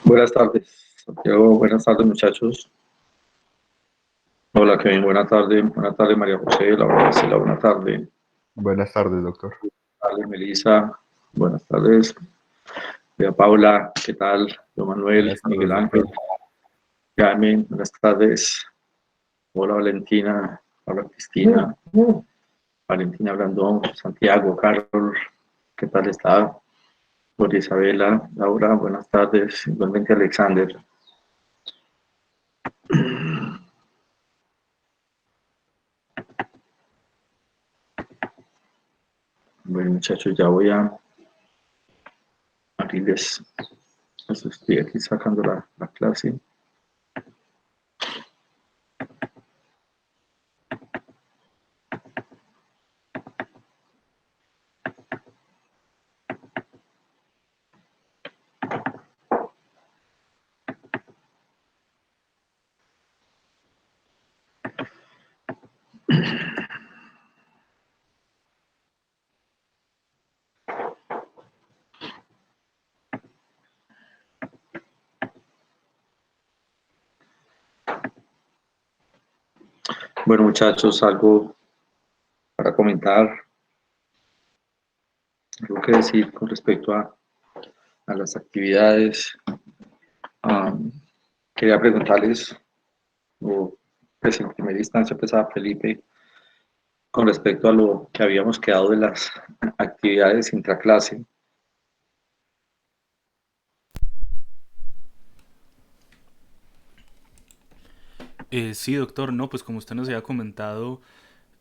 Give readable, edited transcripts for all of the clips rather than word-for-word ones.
Buenas tardes, Santiago. Buenas tardes, muchachos. Hola, Kevin. Buenas tardes, María José. Laura Marcela, buenas tardes. Buenas tardes, doctor. Buenas tardes, Melissa. Buenas tardes. Paula, ¿qué tal? Don Manuel, Buenas tardes, Miguel Ángel, doctor. Carmen, buenas tardes. Hola, Valentina. Hola, Cristina. Valentina Brandón, Santiago, Carlos, ¿qué tal está? Gloria Isabela, Laura, buenas tardes. Igualmente, Alexander. Bueno, muchachos, ya voy a abrirles. Estoy aquí sacando la clase. Bueno, muchachos, algo para comentar, algo que decir con respecto a las actividades. Quería preguntarles, o pues en primera instancia, pues a Felipe, con respecto a lo que habíamos quedado de las actividades intraclase. Sí, doctor, no, pues como usted nos había comentado,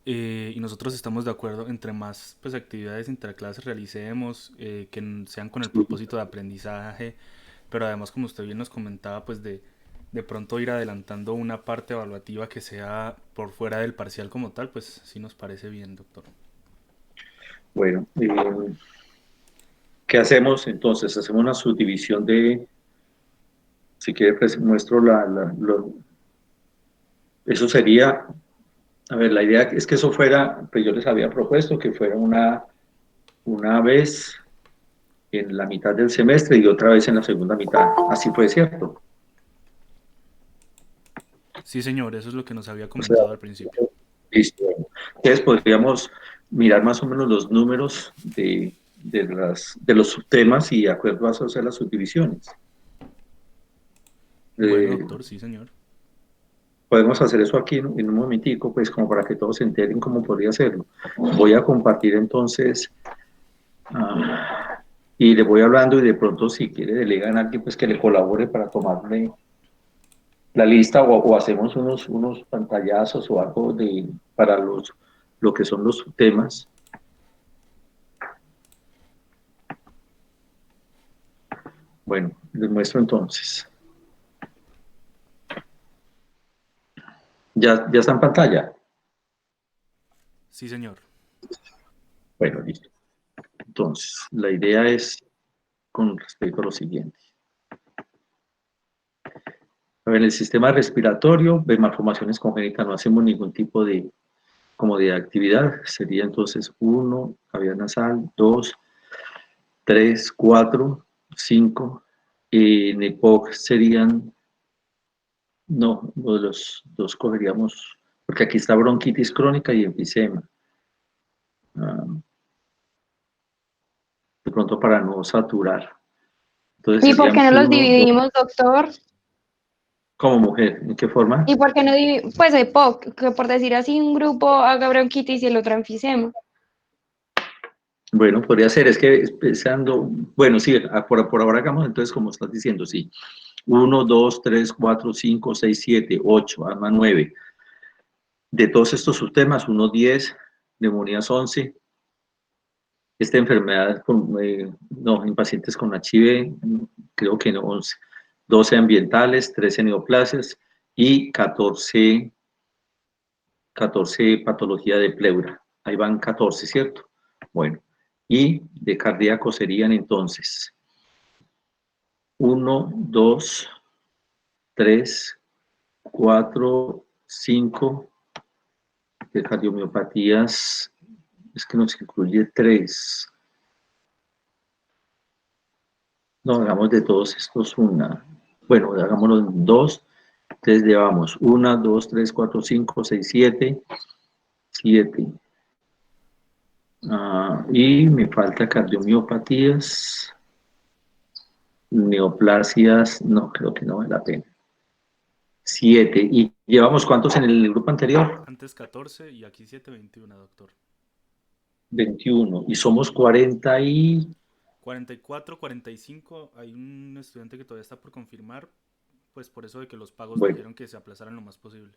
y nosotros estamos de acuerdo, entre más pues actividades interclases realicemos, sean con el propósito de aprendizaje, pero además como usted bien nos comentaba, pues de pronto ir adelantando una parte evaluativa que sea por fuera del parcial como tal, pues sí nos parece bien, doctor. Bueno, ¿qué hacemos entonces? Hacemos una subdivisión de, si quiere, pues muestro eso sería, a ver, la idea es que eso fuera, pues yo les había propuesto que fuera una vez en la mitad del semestre y otra vez en la segunda mitad. Así fue, ¿cierto? Sí, señor, eso es lo que nos había O sea, comentado al principio. listo. Entonces podríamos mirar más o menos los números de los subtemas y de acuerdo a eso hacer las subdivisiones. Bueno, Eh, doctor, sí, señor. Podemos hacer eso aquí en un momentico, pues como para que todos se enteren cómo podría hacerlo. Voy a compartir entonces y le voy hablando y de pronto si quiere delegan a alguien pues que le colabore para tomarle la lista o hacemos unos pantallazos o algo para lo que son los temas. Bueno, les muestro entonces. Ya está en pantalla. Sí, señor. Bueno, listo. Entonces, la idea es con respecto a lo siguiente. A ver, el sistema respiratorio, de malformaciones congénitas, no hacemos ningún tipo como de actividad. Sería entonces 1, cavidad nasal, 2, 3, 4, 5. En EPOC serían, no, los dos cogeríamos, porque aquí está bronquitis crónica y enfisema. De pronto para no saturar. Entonces ¿Y por qué serían no los 1, 2, dividimos, doctor? como mujer. ¿En qué forma? ¿Y por qué no dividimos? Pues EPOC, que por decir así, un grupo haga bronquitis y el otro enfisema. Bueno, podría ser, es que pensando, bueno, sí, por ahora hagamos entonces como estás diciendo, sí. 1, 2, 3, 4, 5, 6, 7, 8, arma 9. De todos estos subtemas, 1, 10, neumonías 11. Esta enfermedad, no, en pacientes con HIV, creo que no, 11. 12 ambientales, 13 neoplasias y 14 patología de pleura. Ahí van 14, ¿cierto? Bueno, y de cardíaco serían entonces 1, 2, 3, 4, 5, de cardiomiopatías, es que nos incluye 3. No, hagamos de todos estos una. Bueno, hagámonos 2, entonces llevamos 1, 2, 3, 4, 5, 6, 7, 7. Y me falta cardiomiopatías, neoplasias, no, creo que no vale la pena. 7. ¿Y llevamos cuántos en el grupo anterior? Antes 14 y aquí 7, 21, doctor. 21. Y somos 40 y... 44, 45, hay un estudiante que todavía está por confirmar, pues por eso de que los pagos Bueno, dijeron que se aplazaran lo más posible.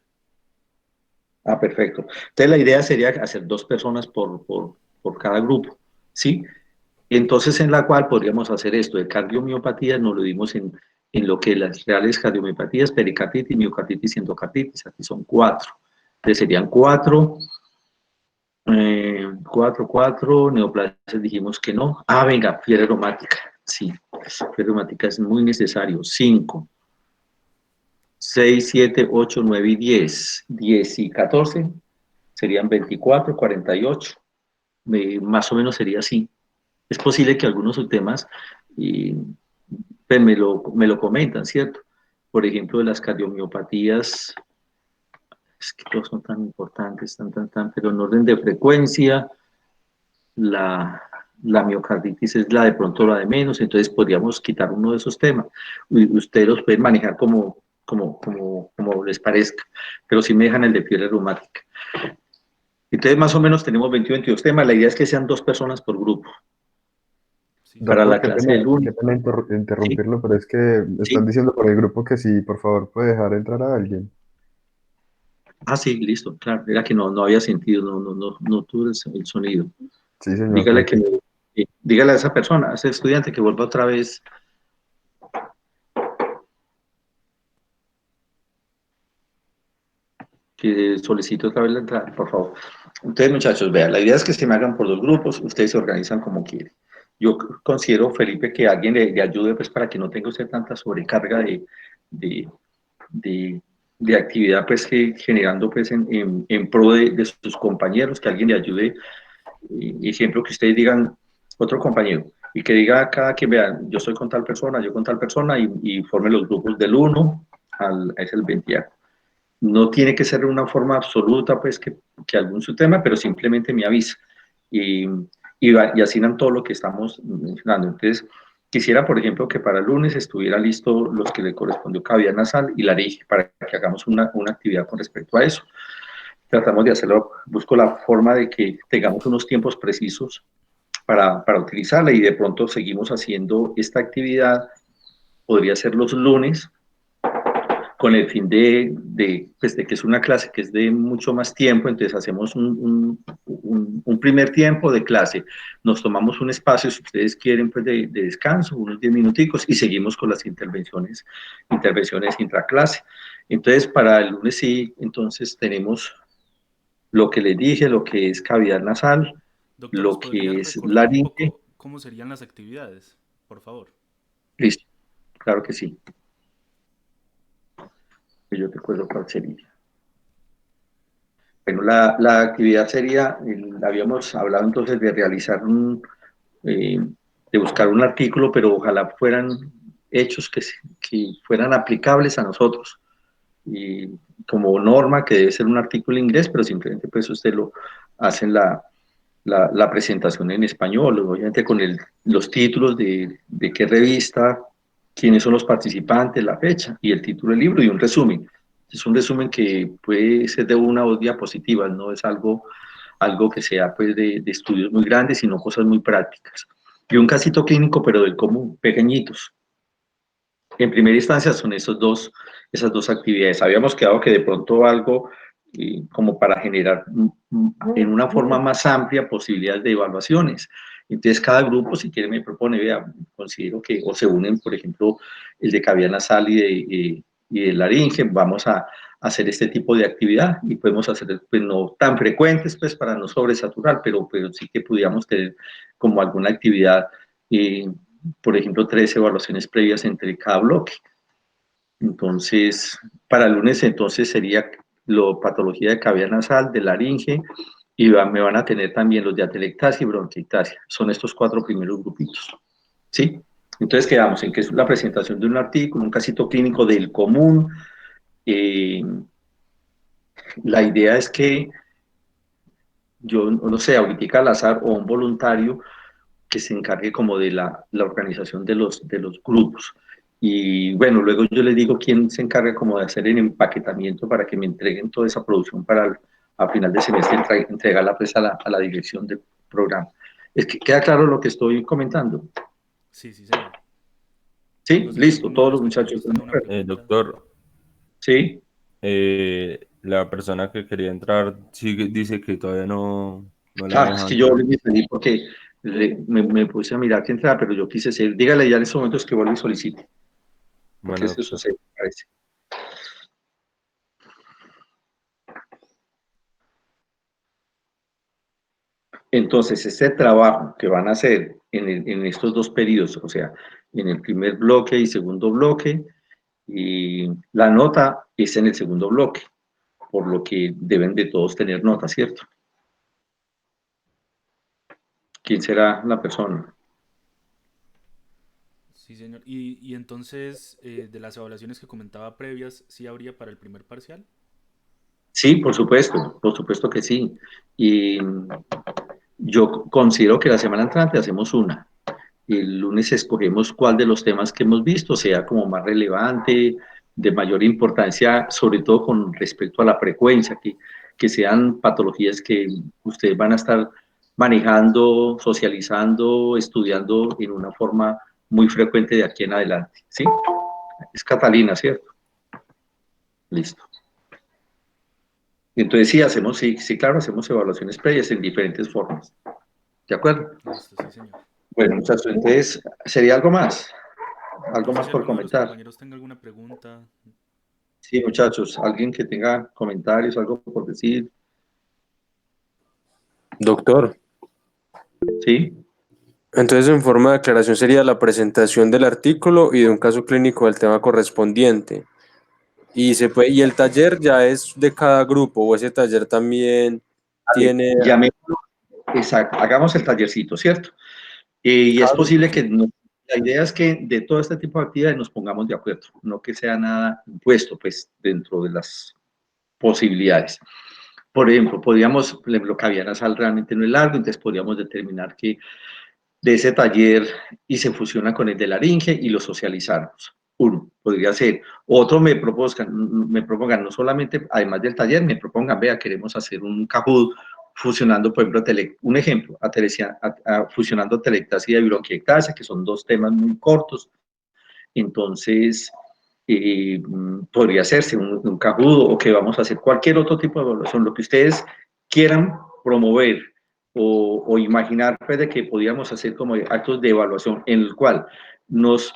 perfecto. Entonces la idea sería hacer 2 personas por cada grupo, ¿sí? Entonces en la cual podríamos hacer esto de cardiomiopatías, nos lo dimos en lo que las reales cardiomiopatías, pericarditis, miocarditis y endocarditis, aquí son 4. Entonces serían 4, 4, neoplasias dijimos que no. Venga, fiebre reumática, sí, fiebre reumática es muy necesario, 5. 6, 7, 8, 9 y 10. 10 y 14 serían 24, 48. Más o menos sería así. Es posible que algunos subtemas y, pues me lo comentan, ¿cierto? Por ejemplo, de las cardiomiopatías, es que todos son tan importantes, pero en orden de frecuencia, la, la miocarditis es la de pronto la de menos, entonces podríamos quitar uno de esos temas. Ustedes los pueden manejar como les parezca, pero sí me dejan el de fiebre reumática. Entonces, más o menos tenemos 20 22 temas. La idea es que sean 2 personas por grupo Sí, para señor. Doctor, la clase del lunes. qué pena ¿Sí? interrumpirlo, pero es que están ¿Sí? diciendo por el grupo que si por favor puede dejar entrar a alguien. Sí, listo, claro. Era que no había sentido, no tuve el sonido. Sí, señor, Dígale tranquilo. dígale a esa persona, a ese estudiante que vuelva otra vez, que solicite otra vez la entrada, por favor. Entonces, muchachos, vean, la idea es que se me hagan por 2 grupos, ustedes se organizan como quieren. Yo considero, Felipe, que alguien le ayude pues, para que no tenga usted tanta sobrecarga de, de, de actividad, pues, que generando pues, en pro de sus compañeros, que alguien le ayude y siempre que ustedes digan otro compañero y que diga cada quien, vean, yo soy con tal persona, yo con tal persona y formen los grupos del 1 al es el 20. No tiene que ser de una forma absoluta, pues, que algún su tema, pero simplemente me avisa. Y asignan todo lo que estamos mencionando. Entonces, quisiera, por ejemplo, que para el lunes estuviera listo los que le correspondió cavidad nasal y laringe para que hagamos una actividad con respecto a eso. Tratamos de hacerlo, busco la forma de que tengamos unos tiempos precisos para utilizarla y de pronto seguimos haciendo esta actividad, podría ser los lunes, con el fin pues de que es una clase que es de mucho más tiempo, entonces hacemos un primer tiempo de clase, nos tomamos un espacio, si ustedes quieren, pues de descanso, unos 10 minuticos, y seguimos con las intervenciones intraclase. Entonces, para el lunes sí, entonces tenemos lo que les dije, lo que es cavidad nasal, Doctor, ¿nos lo podría que es recordar un laringe. poco cómo serían las actividades? Por favor. Listo, claro que sí. Yo te acuerdo cuál sería. Bueno, la actividad sería, habíamos hablado entonces de realizar de buscar un artículo, pero ojalá fueran hechos que fueran aplicables a nosotros. Y como norma, que debe ser un artículo inglés, pero simplemente pues usted lo hace en la presentación en español, obviamente con los títulos de qué revista, quiénes son los participantes, la fecha y el título del libro y un resumen. Es un resumen que puede ser de 1 o 2 diapositivas, no es algo que sea pues de estudios muy grandes, sino cosas muy prácticas. Y un casito clínico, pero del común, pequeñitos. En primera instancia son esas dos actividades. Habíamos quedado que de pronto algo como para generar en una forma más amplia posibilidades de evaluaciones. Entonces, cada grupo, si quiere, me propone, vea, considero que, o se unen, por ejemplo, el de cavidad nasal y de laringe, vamos a hacer este tipo de actividad y podemos hacer, pues no tan frecuentes, pues para no sobresaturar, pero sí que pudiéramos tener como alguna actividad por ejemplo, 3 evaluaciones previas entre cada bloque. Entonces, para el lunes entonces sería patología de cavidad nasal, de laringe, y me van a tener también los de atelectasia y bronquiectasia. Son estos 4 primeros grupitos. ¿Sí? Entonces quedamos en que es la presentación de un artículo, un casito clínico del común. Eh, la idea es que yo, no sé, ahorita al azar o un voluntario que se encargue como de la organización de los grupos. Y bueno, luego yo les digo quién se encarga como de hacer el empaquetamiento para que me entreguen toda esa producción para a final de semestre entregarla pues a la dirección del programa. Es que queda claro lo que estoy comentando. Sí, sí, señor. Sí, No sé si listo, alguno de todos los los muchachos. compañeros tenga una pregunta. Doctor, Sí, la persona que quería entrar dice que todavía no la es dejan que yo entrar. me pedí porque me puse a mirar que entraba, pero yo quise ser, dígale ya en estos momentos que vuelva y solicite, porque Bueno, es que eso doctor. se parece. Entonces, este trabajo que van a hacer en estos dos periodos, o sea, en el primer bloque y segundo bloque, y la nota es en el segundo bloque, por lo que deben de todos tener nota, ¿cierto? ¿Quién será la persona? Sí, señor. Y entonces, de las evaluaciones que comentaba previas, ¿sí habría para el primer parcial? Sí, por supuesto que sí. Y yo considero que la semana entrante hacemos una. El lunes escogemos cuál de los temas que hemos visto sea como más relevante, de mayor importancia, sobre todo con respecto a la frecuencia, que sean patologías que ustedes van a estar manejando, socializando, estudiando en una forma muy frecuente de aquí en adelante. ¿Sí? Es Catalina, ¿cierto? Listo. Entonces sí, hacemos, sí, sí, claro, hacemos evaluaciones previas en diferentes formas. ¿De acuerdo? Listo, sí, señor. Bueno, muchachos, entonces, ¿sería algo más? ¿Algo No sé más si por alguno de los comentar? compañeros tenga alguna pregunta. Sí, muchachos, alguien que tenga comentarios, algo por decir. Doctor, Sí, entonces en forma de aclaración sería la presentación del artículo y de un caso clínico del tema correspondiente. Y el taller ya es de cada grupo, o ese taller también vale, tiene llamémoslo, exacto, hagamos el tallercito, ¿cierto? Y es cada grupo, posible que sí. la idea es que de todo este tipo de actividades nos pongamos de acuerdo, no que sea nada impuesto, pues, dentro de las posibilidades. Por ejemplo, podríamos, lo que había nasal realmente no es largo, entonces podríamos determinar que de ese taller y se fusiona con el de laringe y lo socializamos. Uno, podría ser. Otro me propongan no solamente, además del taller, me propongan, vea, queremos hacer un Kahoot fusionando, por ejemplo, un ejemplo, fusionando telectasia y bronquiectasia, que son dos temas muy cortos. Entonces, podría hacerse un Kahoot o que vamos a hacer cualquier otro tipo de evaluación, lo que ustedes quieran promover o imaginar pues, de que podíamos hacer como actos de evaluación en el cual nos,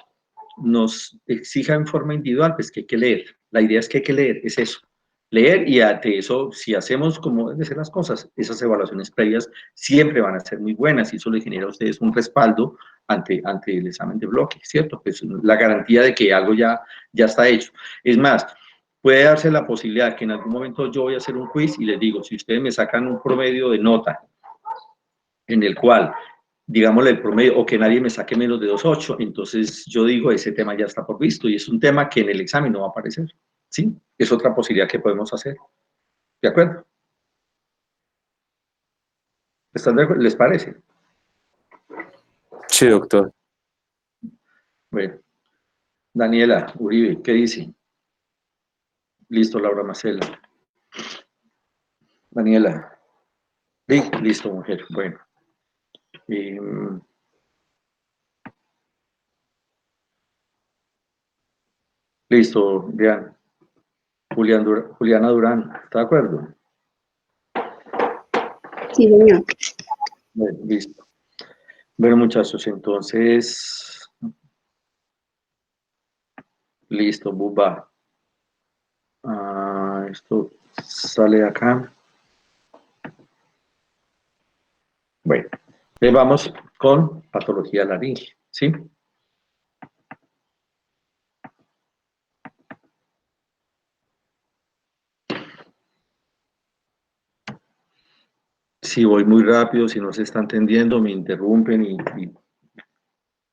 nos exija en forma individual, pues que hay que leer. La idea es que hay que leer, es eso. Leer y ante eso, si hacemos como deben ser las cosas, esas evaluaciones previas siempre van a ser muy buenas y eso le genera a ustedes un respaldo ante el examen de bloque, ¿cierto? Pues la garantía de que algo ya está hecho. Es más, puede darse la posibilidad que en algún momento yo voy a hacer un quiz y les digo, si ustedes me sacan un promedio de nota en el cual, digámosle el promedio, o que nadie me saque menos de 2.8, entonces yo digo, ese tema ya está por visto y es un tema que en el examen no va a aparecer, ¿sí? Es otra posibilidad que podemos hacer, ¿de acuerdo? ¿Les parece? Sí, doctor. Bueno, Daniela Uribe, ¿qué dice? Listo, Laura Marcela. Daniela. Listo, mujer. Bueno. Eh, listo, Diana. Juliana Durán, ¿está de acuerdo? Sí, señor. Bueno, listo. Bueno, muchachos, entonces, listo, Buba. Esto sale acá. Bueno, vamos con patología laringe, ¿sí? Si voy muy rápido, si no se está entendiendo, me interrumpen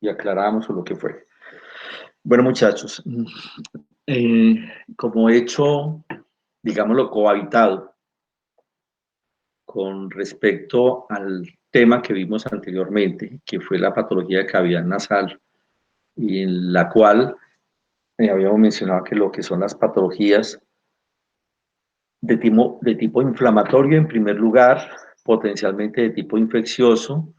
y y aclaramos o lo que fue. Bueno, muchachos, como hecho, digámoslo, cohabitado con respecto al tema que vimos anteriormente, que fue la patología de cavidad nasal, y en la cual habíamos mencionado que lo que son las patologías de tipo inflamatorio en primer lugar, potencialmente de tipo infeccioso,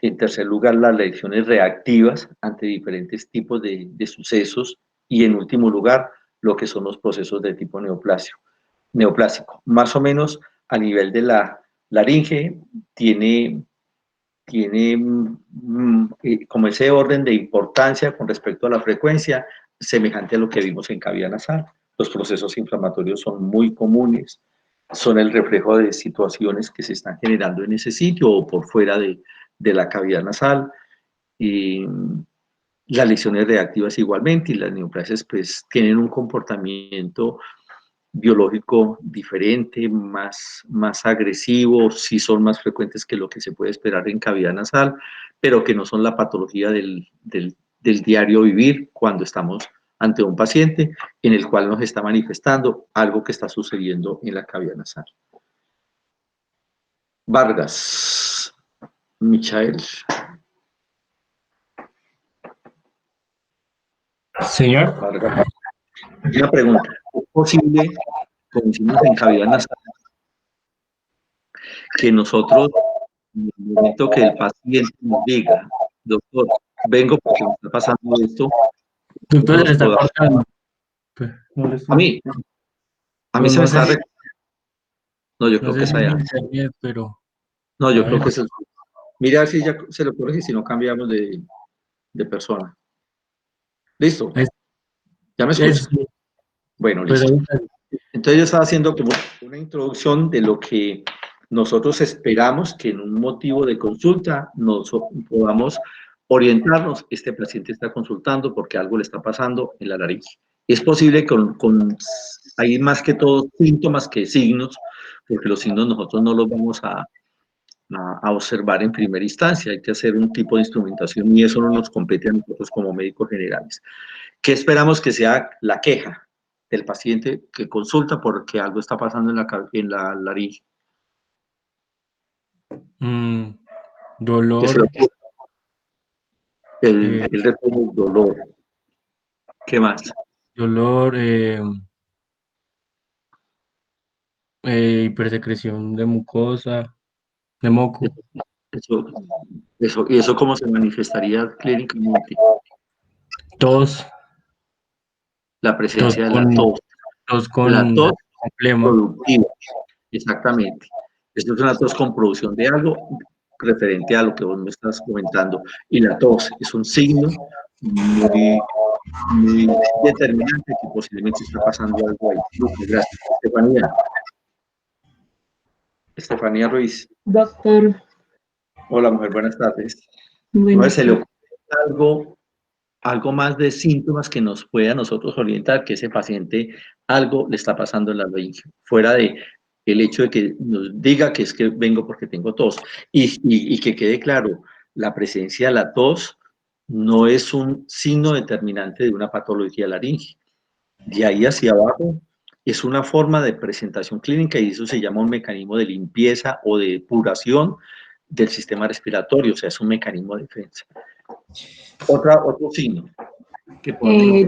en tercer lugar las reacciones reactivas ante diferentes tipos de sucesos, y en último lugar lo que son los procesos de tipo neoplásico. Más o menos a nivel de la laringe tiene como ese orden de importancia con respecto a la frecuencia, semejante a lo que vimos en cavidad nasal. Los procesos inflamatorios son muy comunes, son el reflejo de situaciones que se están generando en ese sitio o por fuera de la cavidad nasal. Y las lesiones reactivas igualmente, y las neoplasias pues tienen un comportamiento biológico diferente, más agresivo, sí son más frecuentes que lo que se puede esperar en cavidad nasal, pero que no son la patología del diario vivir cuando estamos ante un paciente en el cual nos está manifestando algo que está sucediendo en la cavidad nasal. Vargas, Michael. Señor. Vargas. Una pregunta, ¿es posible, como hicimos en cavidad nasal, que nosotros, en el momento que el paciente nos diga, doctor, vengo porque me está pasando esto, Doctor, se está cortando. a mí se me está... No, yo creo que es allá. Pero... No, yo creo que es el... Mira si ya se lo corrige, si no cambiamos de persona. ¿Listo? ¿Ya me escuchas? Bueno, listo. Entonces yo estaba haciendo como una introducción de lo que nosotros esperamos que en un motivo de consulta nos podamos orientarnos. Este paciente está consultando porque algo le está pasando en la nariz. Es posible hay más que todo síntomas que signos, porque los signos nosotros no los vamos a observar en primera instancia. Hay que hacer un tipo de instrumentación y eso no nos compete a nosotros como médicos generales. ¿Qué esperamos que sea la queja del paciente que consulta porque algo está pasando en la laringe? Dolor. El dolor. ¿Qué más? Dolor, hipersecreción de mucosa, de moco. ¿Y eso cómo se manifestaría clínicamente? Tos. La presencia de la tos. Tos con la tos flema. Productiva. Exactamente. Esto es una tos con producción de algo referente a lo que vos me estás comentando. Y la tos es un signo muy determinante que posiblemente está pasando algo ahí. Gracias. Estefanía Ruiz. Doctor. Hola, mujer, buenas tardes. Buenas ¿Se le ocurre algo más de síntomas que nos pueda a nosotros orientar que ese paciente algo le está pasando en la laringe, fuera de el hecho de que nos diga que es que vengo porque tengo tos? Y que quede claro, la presencia de la tos no es un signo determinante de una patología laringe. De ahí hacia abajo es una forma de presentación clínica y eso se llama un mecanismo de limpieza o de depuración del sistema respiratorio, o sea, es un mecanismo de defensa. Otro signo.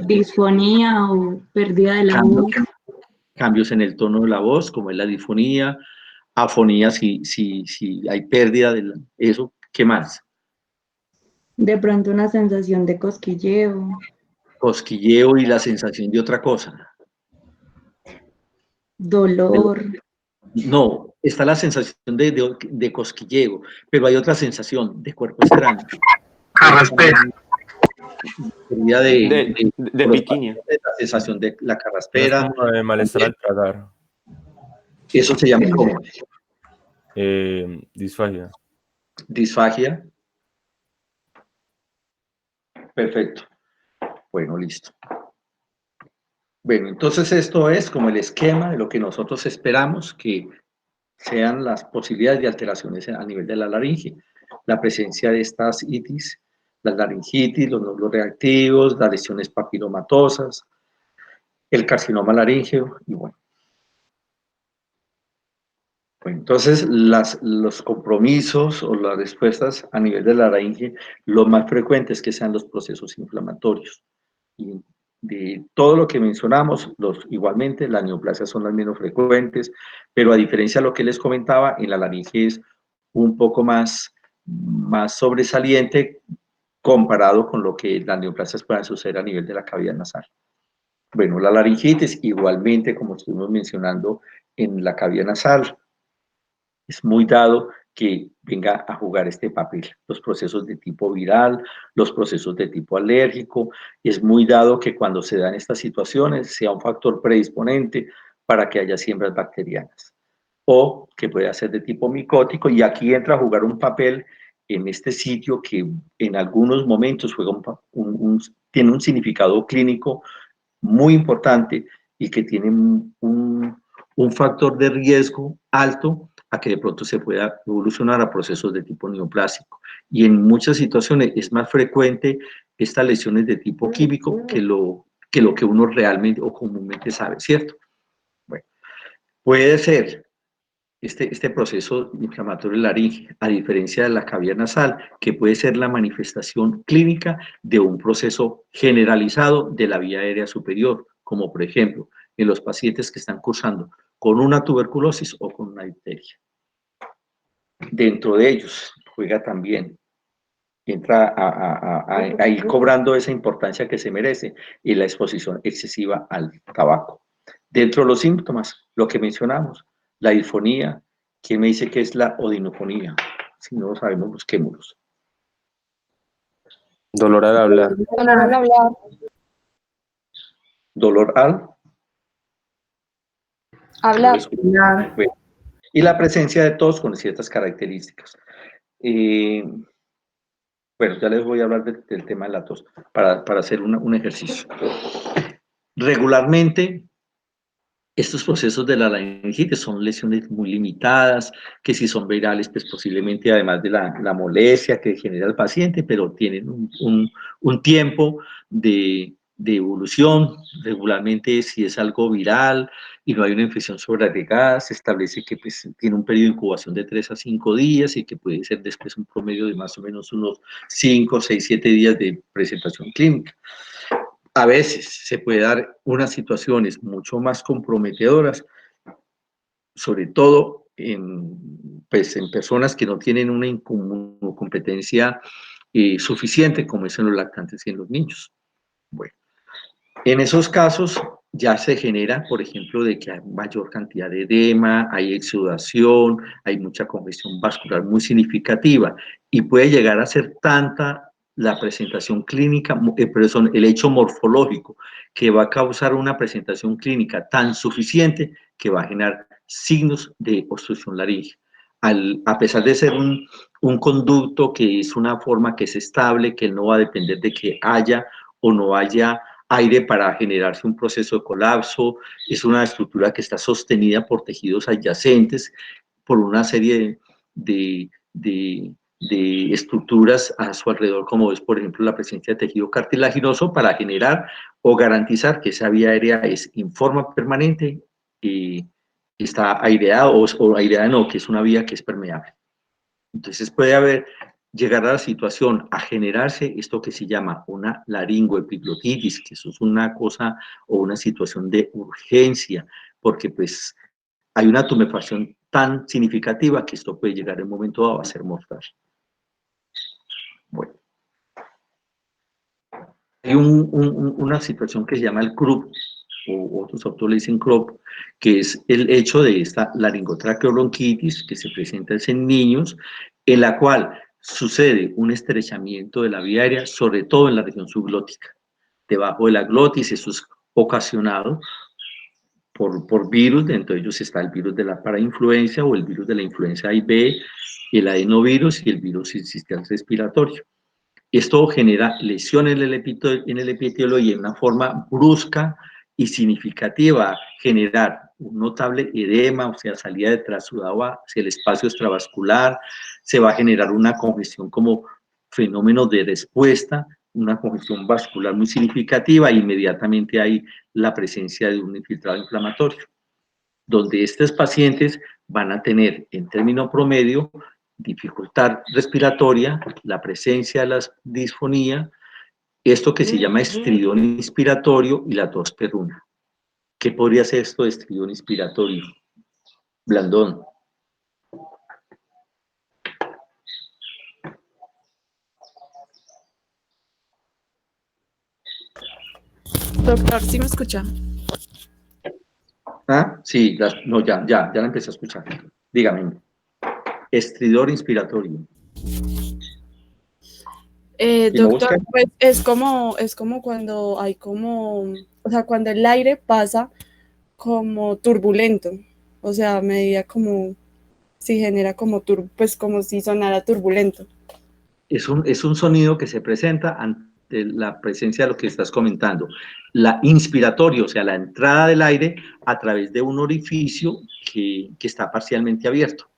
Disfonía o pérdida de la voz. Cambios en el tono de la voz, como es la disfonía, afonía, si hay pérdida de eso. ¿Qué más? De pronto una sensación de cosquilleo. Cosquilleo y la sensación de otra cosa. Dolor. No, está la sensación de cosquilleo, pero hay otra sensación de cuerpo extraño. Carraspera. De piquiña. La sensación de la carraspera. Es como de malestar al tragar. Eso se llama ¿cómo? Disfagia. Disfagia. Perfecto. Bueno, listo. Bueno, entonces esto es como el esquema de lo que nosotros esperamos que sean las posibilidades de alteraciones a nivel de la laringe. La presencia de estas itis la laringitis, los nódulos reactivos, las lesiones papilomatosas, el carcinoma laríngeo y bueno. Entonces, los compromisos o las respuestas a nivel de la laringe, lo más frecuente es que sean los procesos inflamatorios. Y de todo lo que mencionamos, igualmente las neoplasias son las menos frecuentes, pero a diferencia de lo que les comentaba, en la laringe es un poco más sobresaliente comparado con lo que las neoplasias puedan suceder a nivel de la cavidad nasal. Bueno, la laringitis igualmente, como estuvimos mencionando, en la cavidad nasal, es muy dado que venga a jugar este papel. Los procesos de tipo viral, los procesos de tipo alérgico, es muy dado que cuando se dan estas situaciones sea un factor predisponente para que haya siembras bacterianas o que pueda ser de tipo micótico, y aquí entra a jugar un papel en este sitio que en algunos momentos juega tiene un significado clínico muy importante y que tiene un factor de riesgo alto a que de pronto se pueda evolucionar a procesos de tipo neoplásico. Y en muchas situaciones es más frecuente estas lesiones de tipo químico que lo que uno realmente o comúnmente sabe, ¿cierto? Bueno, puede ser este proceso inflamatorio laringe, a diferencia de la cavidad nasal, que puede ser la manifestación clínica de un proceso generalizado de la vía aérea superior, como por ejemplo en los pacientes que están cursando con una tuberculosis o con una difteria. Dentro de ellos juega también, entra a ir cobrando esa importancia que se merece y la exposición excesiva al tabaco. Dentro de los síntomas, lo que mencionamos, la disfonía. ¿Quién me dice que es la odinofonía? Si no lo sabemos, busquémoslos. Dolor al hablar. Dolor al hablar. Dolor al Hablar. bueno, y la presencia de tos con ciertas características. Bueno, ya les voy a hablar del tema de la tos para hacer un ejercicio. Regularmente, estos procesos de la laringitis son lesiones muy limitadas, que si son virales, pues posiblemente además de la molestia que genera el paciente, pero tienen un tiempo de evolución. Regularmente, si es algo viral y no hay una infección sobreagregada, se establece que pues, tiene un periodo de incubación de 3 a 5 días y que puede ser después un promedio de más o menos unos 5, 6, 7 días de presentación clínica. A veces se puede dar unas situaciones mucho más comprometedoras, sobre todo en personas que no tienen una competencia suficiente, como es en los lactantes y en los niños. Bueno, en esos casos ya se genera, por ejemplo, de que hay mayor cantidad de edema, hay exudación, hay mucha congestión vascular muy significativa y puede llegar a ser tanta la presentación clínica, el hecho morfológico, que va a causar una presentación clínica tan suficiente que va a generar signos de obstrucción laríngea. A pesar de ser un conducto que es una forma que es estable, que no va a depender de que haya o no haya aire para generarse un proceso de colapso, es una estructura que está sostenida por tejidos adyacentes, por una serie de estructuras a su alrededor, como es, por ejemplo, la presencia de tejido cartilaginoso para generar o garantizar que esa vía aérea es en forma permanente y está aireada o aireada no, que es una vía que es permeable. Entonces puede llegar a la situación a generarse esto que se llama una laringoepiglotitis, que eso es una cosa o una situación de urgencia, porque pues hay una tumefacción tan significativa que esto puede llegar en un momento dado a ser mortal. Bueno. Hay una situación que se llama el CRUP, o otros autores le dicen CRUP, que es el hecho de esta laringotraqueobronquitis que se presenta en niños, en la cual sucede un estrechamiento de la vía aérea, sobre todo en la región subglótica. Debajo de la glotis, eso es ocasionado por virus, dentro de ellos está el virus de la parainfluencia o el virus de la influenza A y B, el adenovirus y el virus sincicial respiratorio. Esto genera lesiones en el epitelio y en una forma brusca y significativa generar un notable edema, o sea, salida de trasudado hacia el espacio extravascular, se va a generar una congestión como fenómeno de respuesta, una congestión vascular muy significativa, e inmediatamente hay la presencia de un infiltrado inflamatorio, donde estos pacientes van a tener, en término promedio, dificultad respiratoria, la presencia de la disfonía, esto que se llama estridón inspiratorio y la tos perruna. ¿Qué podría ser esto de estridón inspiratorio? Blandón. Doctor, ¿sí me escucha? ¿Ah? Sí, no, ya la empecé a escuchar. Dígame. Estridor inspiratorio. ¿Y lo Doctor, busca? pues es como cuando hay o sea, cuando el aire pasa como turbulento, o sea, a medida como si genera pues como si sonara turbulento. Es un sonido que se presenta ante la presencia de lo que estás comentando. La inspiratorio, o sea, la entrada del aire a través de un orificio que está parcialmente abierto.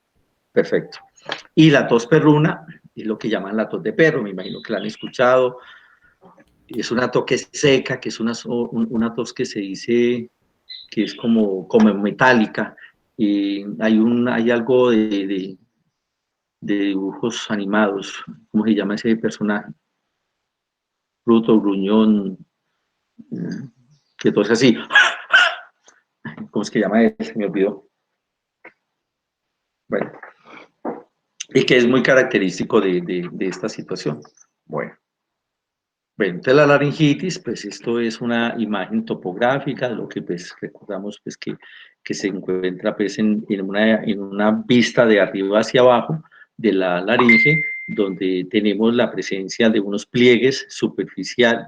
Perfecto. Y la tos perruna es lo que llaman la tos de perro, me imagino que la han escuchado. Es una tos que es seca, que es una tos que se dice que es como metálica. Hay algo de dibujos animados, ¿cómo se llama ese personaje? Pluto, Gruñón, que todo es así. ¿Cómo es que llama él? Se me olvidó. Bueno, y que es muy característico de esta situación. Bueno, entonces la laringitis, pues esto es una imagen topográfica, lo que pues recordamos pues que se encuentra pues en una vista de arriba hacia abajo de la laringe, donde tenemos la presencia de unos pliegues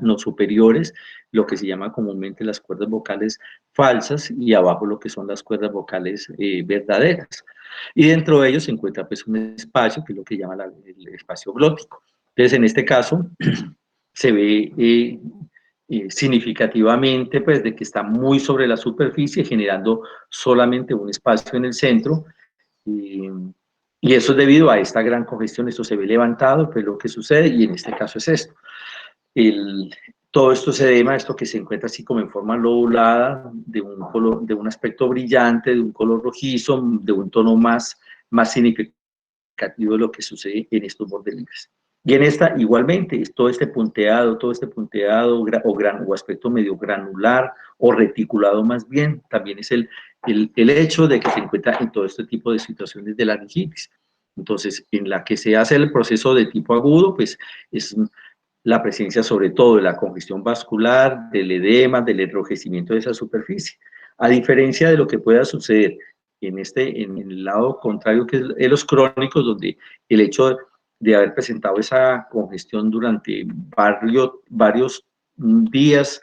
no superiores, lo que se llama comúnmente las cuerdas vocales falsas, y abajo lo que son las cuerdas vocales verdaderas. Y dentro de ellos se encuentra pues un espacio, que es lo que llama el espacio glótico. Entonces, en este caso, se ve significativamente pues de que está muy sobre la superficie, generando solamente un espacio en el centro, y eso es debido a esta gran congestión. Esto se ve levantado, pues lo que sucede, y en este caso es esto. Todo esto se debe a esto que se encuentra así como en forma lobulada, de un color, de un aspecto brillante, de un color rojizo, de un tono más significativo de lo que sucede en estos bordes libres. Y en esta, igualmente, todo este punteado o aspecto medio granular o reticulado más bien, también es el hecho de que se encuentra en todo este tipo de situaciones de laringitis. Entonces, en la que se hace el proceso de tipo agudo, pues es la presencia sobre todo de la congestión vascular, del edema, del enrojecimiento de esa superficie. A diferencia de lo que pueda suceder en el lado contrario, que es los crónicos, donde el hecho de haber presentado esa congestión durante varios días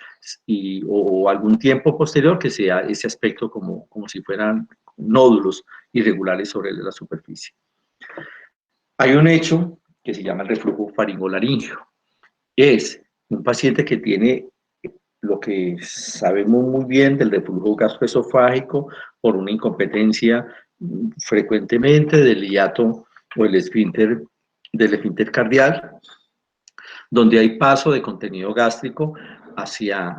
o algún tiempo posterior, que sea ese aspecto como si fueran nódulos irregulares sobre la superficie. Hay un hecho que se llama el reflujo faringolaríngeo. Es un paciente que tiene lo que sabemos muy bien del reflujo gastroesofágico por una incompetencia frecuentemente del hiato o el esfínter del esfínter cardial, donde hay paso de contenido gástrico hacia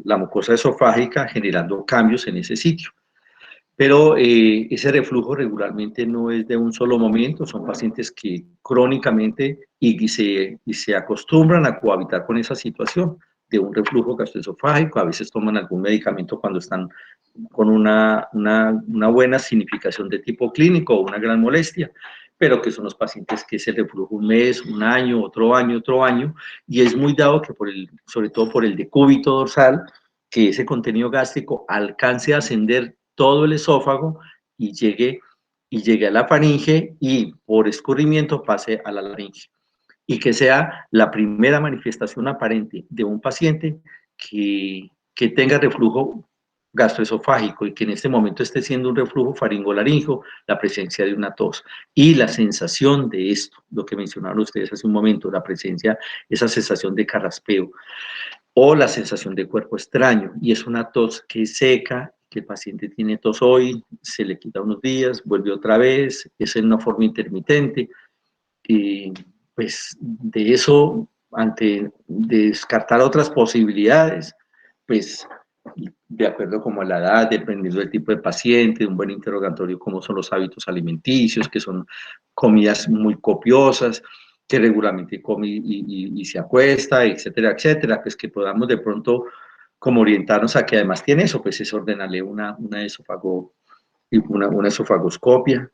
la mucosa esofágica, generando cambios en ese sitio. Pero ese reflujo regularmente no es de un solo momento, son pacientes que crónicamente y se acostumbran a cohabitar con esa situación de un reflujo gastroesofágico. A veces toman algún medicamento cuando están con una buena significación de tipo clínico o una gran molestia, pero que son los pacientes que se reflujo un mes, un año, otro año, y es muy dado que sobre todo por el decúbito dorsal, que ese contenido gástrico alcance a ascender todo el esófago y llegue a la faringe y por escurrimiento pase a la laringe. Y que sea la primera manifestación aparente de un paciente que tenga reflujo gastroesofágico y que en este momento esté siendo un reflujo faringolaríngeo, la presencia de una tos. Y la sensación de esto, lo que mencionaron ustedes hace un momento, esa sensación de carraspeo o la sensación de cuerpo extraño, y es una tos que es seca, que el paciente tiene tos hoy, se le quita unos días, vuelve otra vez, es en una forma intermitente, pues de eso, ante descartar otras posibilidades, pues de acuerdo como a la edad, dependiendo del tipo de paciente, un buen interrogatorio, cómo son los hábitos alimenticios, que son comidas muy copiosas, que regularmente come y se acuesta, etcétera, etcétera, pues que podamos de pronto como orientarnos a que además tiene eso, pues es ordenarle una esofagoscopia,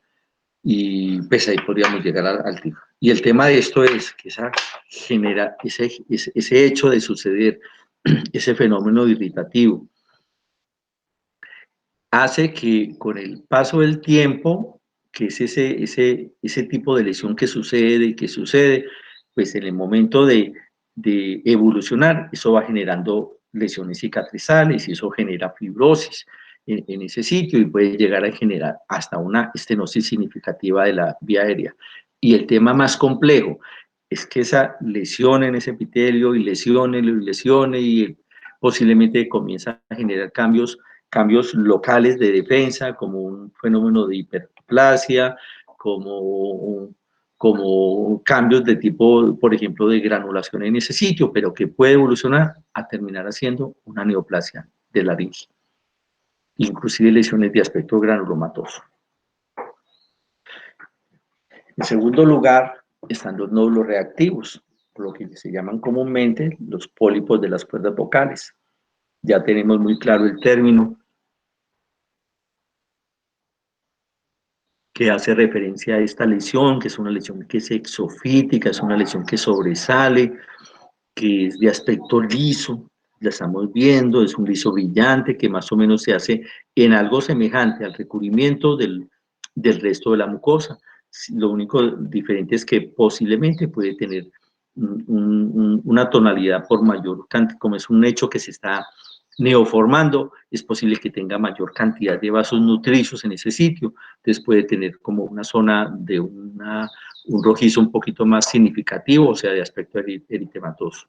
y pues ahí podríamos llegar al tema. Y el tema de esto es que genera ese hecho de suceder, ese fenómeno irritativo, hace que con el paso del tiempo, que es ese tipo de lesión que sucede, pues en el momento de evolucionar, eso va generando lesiones cicatrizales y eso genera fibrosis en ese sitio y puede llegar a generar hasta una estenosis significativa de la vía aérea. Y el tema más complejo es que esa lesión en ese epitelio y lesione y posiblemente comienza a generar cambios locales de defensa, como un fenómeno de hiperplasia, como cambios de tipo, por ejemplo, de granulación en ese sitio, pero que puede evolucionar a terminar haciendo una neoplasia de laringe, inclusive lesiones de aspecto granulomatoso. En segundo lugar, están los nódulos reactivos, lo que se llaman comúnmente los pólipos de las cuerdas vocales. Ya tenemos muy claro el término, que hace referencia a esta lesión, que es una lesión que es exofítica, es una lesión que sobresale, que es de aspecto liso, la estamos viendo, es un liso brillante que más o menos se hace en algo semejante al recubrimiento del resto de la mucosa. Lo único diferente es que posiblemente puede tener una tonalidad por mayor cantidad, como es un hecho que se está neoformando, es posible que tenga mayor cantidad de vasos nutricios en ese sitio, entonces puede tener como una zona de un rojizo un poquito más significativo, o sea, de aspecto eritematoso.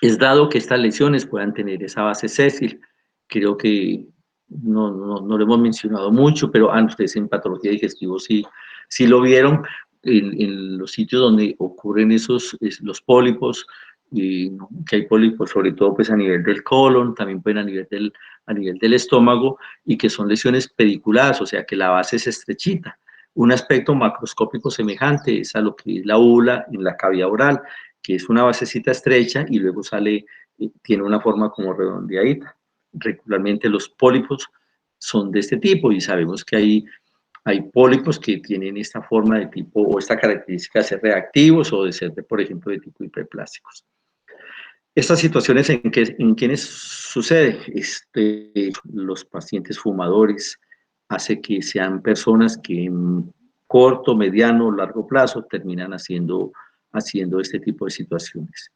Es dado que estas lesiones puedan tener esa base sésil, creo que no lo hemos mencionado mucho, pero ustedes en patología digestiva sí lo vieron, en los sitios donde ocurren los pólipos, que hay pólipos sobre todo pues a nivel del colon, también pueden a nivel del estómago, y que son lesiones pediculadas, o sea que la base es estrechita. Un aspecto macroscópico semejante es a lo que es la úvula en la cavidad oral, que es una basecita estrecha y luego tiene una forma como redondeadita. Regularmente los pólipos son de este tipo y sabemos que hay pólipos que tienen esta forma de tipo o esta característica de ser reactivos o de ser, por ejemplo, de tipo hiperplásticos. Estas situaciones en quienes sucede, los pacientes fumadores, hace que sean personas que en corto, mediano, largo plazo terminan haciendo este tipo de situaciones.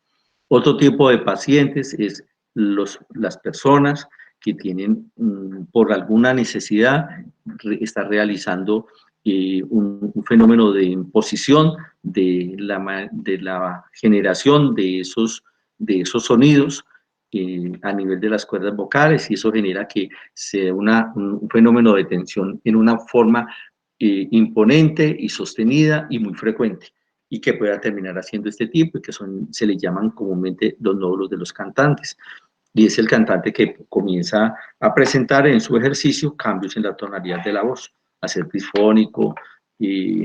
Otro tipo de pacientes es las personas que tienen, por alguna necesidad, estar realizando un fenómeno de imposición de la generación de esos sonidos a nivel de las cuerdas vocales, y eso genera que sea un fenómeno de tensión en una forma imponente y sostenida y muy frecuente, y que pueda terminar haciendo este tipo, y que se le llaman comúnmente los nódulos de los cantantes. Y es el cantante que comienza a presentar en su ejercicio cambios en la tonalidad de la voz, a ser disfónico,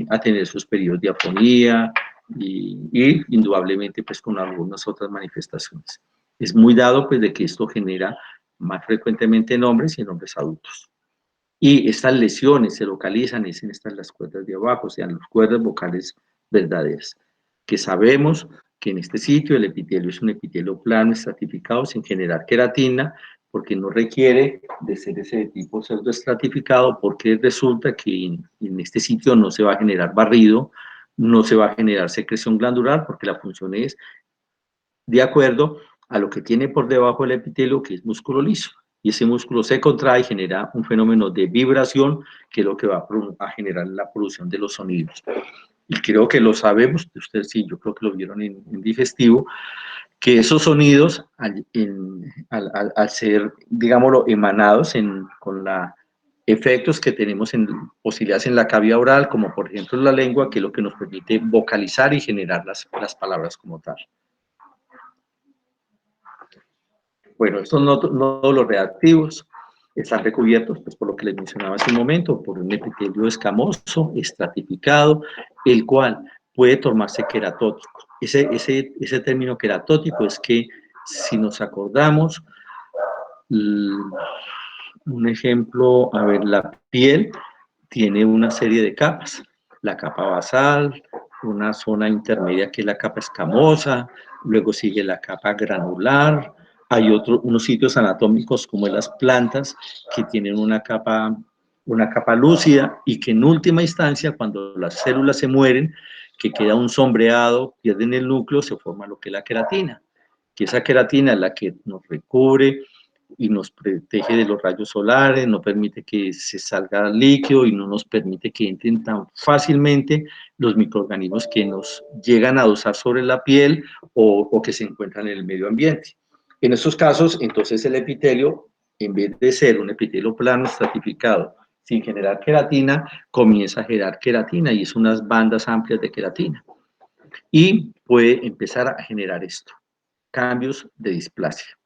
a tener sus periodos de afonía, y indudablemente pues con algunas otras manifestaciones. Es muy dado pues de que esto genera más frecuentemente en hombres y en hombres adultos. Y estas lesiones se localizan en las cuerdas de abajo, o sea, en las cuerdas vocales verdaderas, que sabemos que en este sitio el epitelio es un epitelio plano estratificado sin generar queratina, porque no requiere de ser ese tipo pseudoestratificado, porque resulta que en este sitio no se va a generar barrido, no se va a generar secreción glandular, porque la función es de acuerdo a lo que tiene por debajo del epitelio, que es músculo liso, y ese músculo se contrae y genera un fenómeno de vibración, que es lo que va a generar la producción de los sonidos. Y creo que lo sabemos, ustedes sí, yo creo que lo vieron en digestivo, que esos sonidos, al ser, digámoslo, emanados con la efectos que tenemos en posibilidades en la cavidad oral, como por ejemplo la lengua, que es lo que nos permite vocalizar y generar las palabras como tal. Bueno, estos nódulos reactivos están recubiertos, pues, por lo que les mencionaba hace un momento, por un epitelio escamoso, estratificado, el cual puede tornarse queratótico. Ese término queratótico es que, si nos acordamos, un ejemplo, a ver, la piel tiene una serie de capas. La capa basal, una zona intermedia que es la capa escamosa, luego sigue la capa granular, hay unos sitios anatómicos como en las plantas que tienen una capa lúcida y que en última instancia, cuando las células se mueren, que queda un sombreado, pierden el núcleo, se forma lo que es la queratina, que esa queratina es la que nos recubre y nos protege de los rayos solares, no permite que se salga líquido y no nos permite que entren tan fácilmente los microorganismos que nos llegan a dosar sobre la piel o que se encuentran en el medio ambiente. En estos casos, entonces el epitelio, en vez de ser un epitelio plano estratificado, sin generar queratina, comienza a generar queratina y es unas bandas amplias de queratina. Y puede empezar a generar esto, cambios de displasia.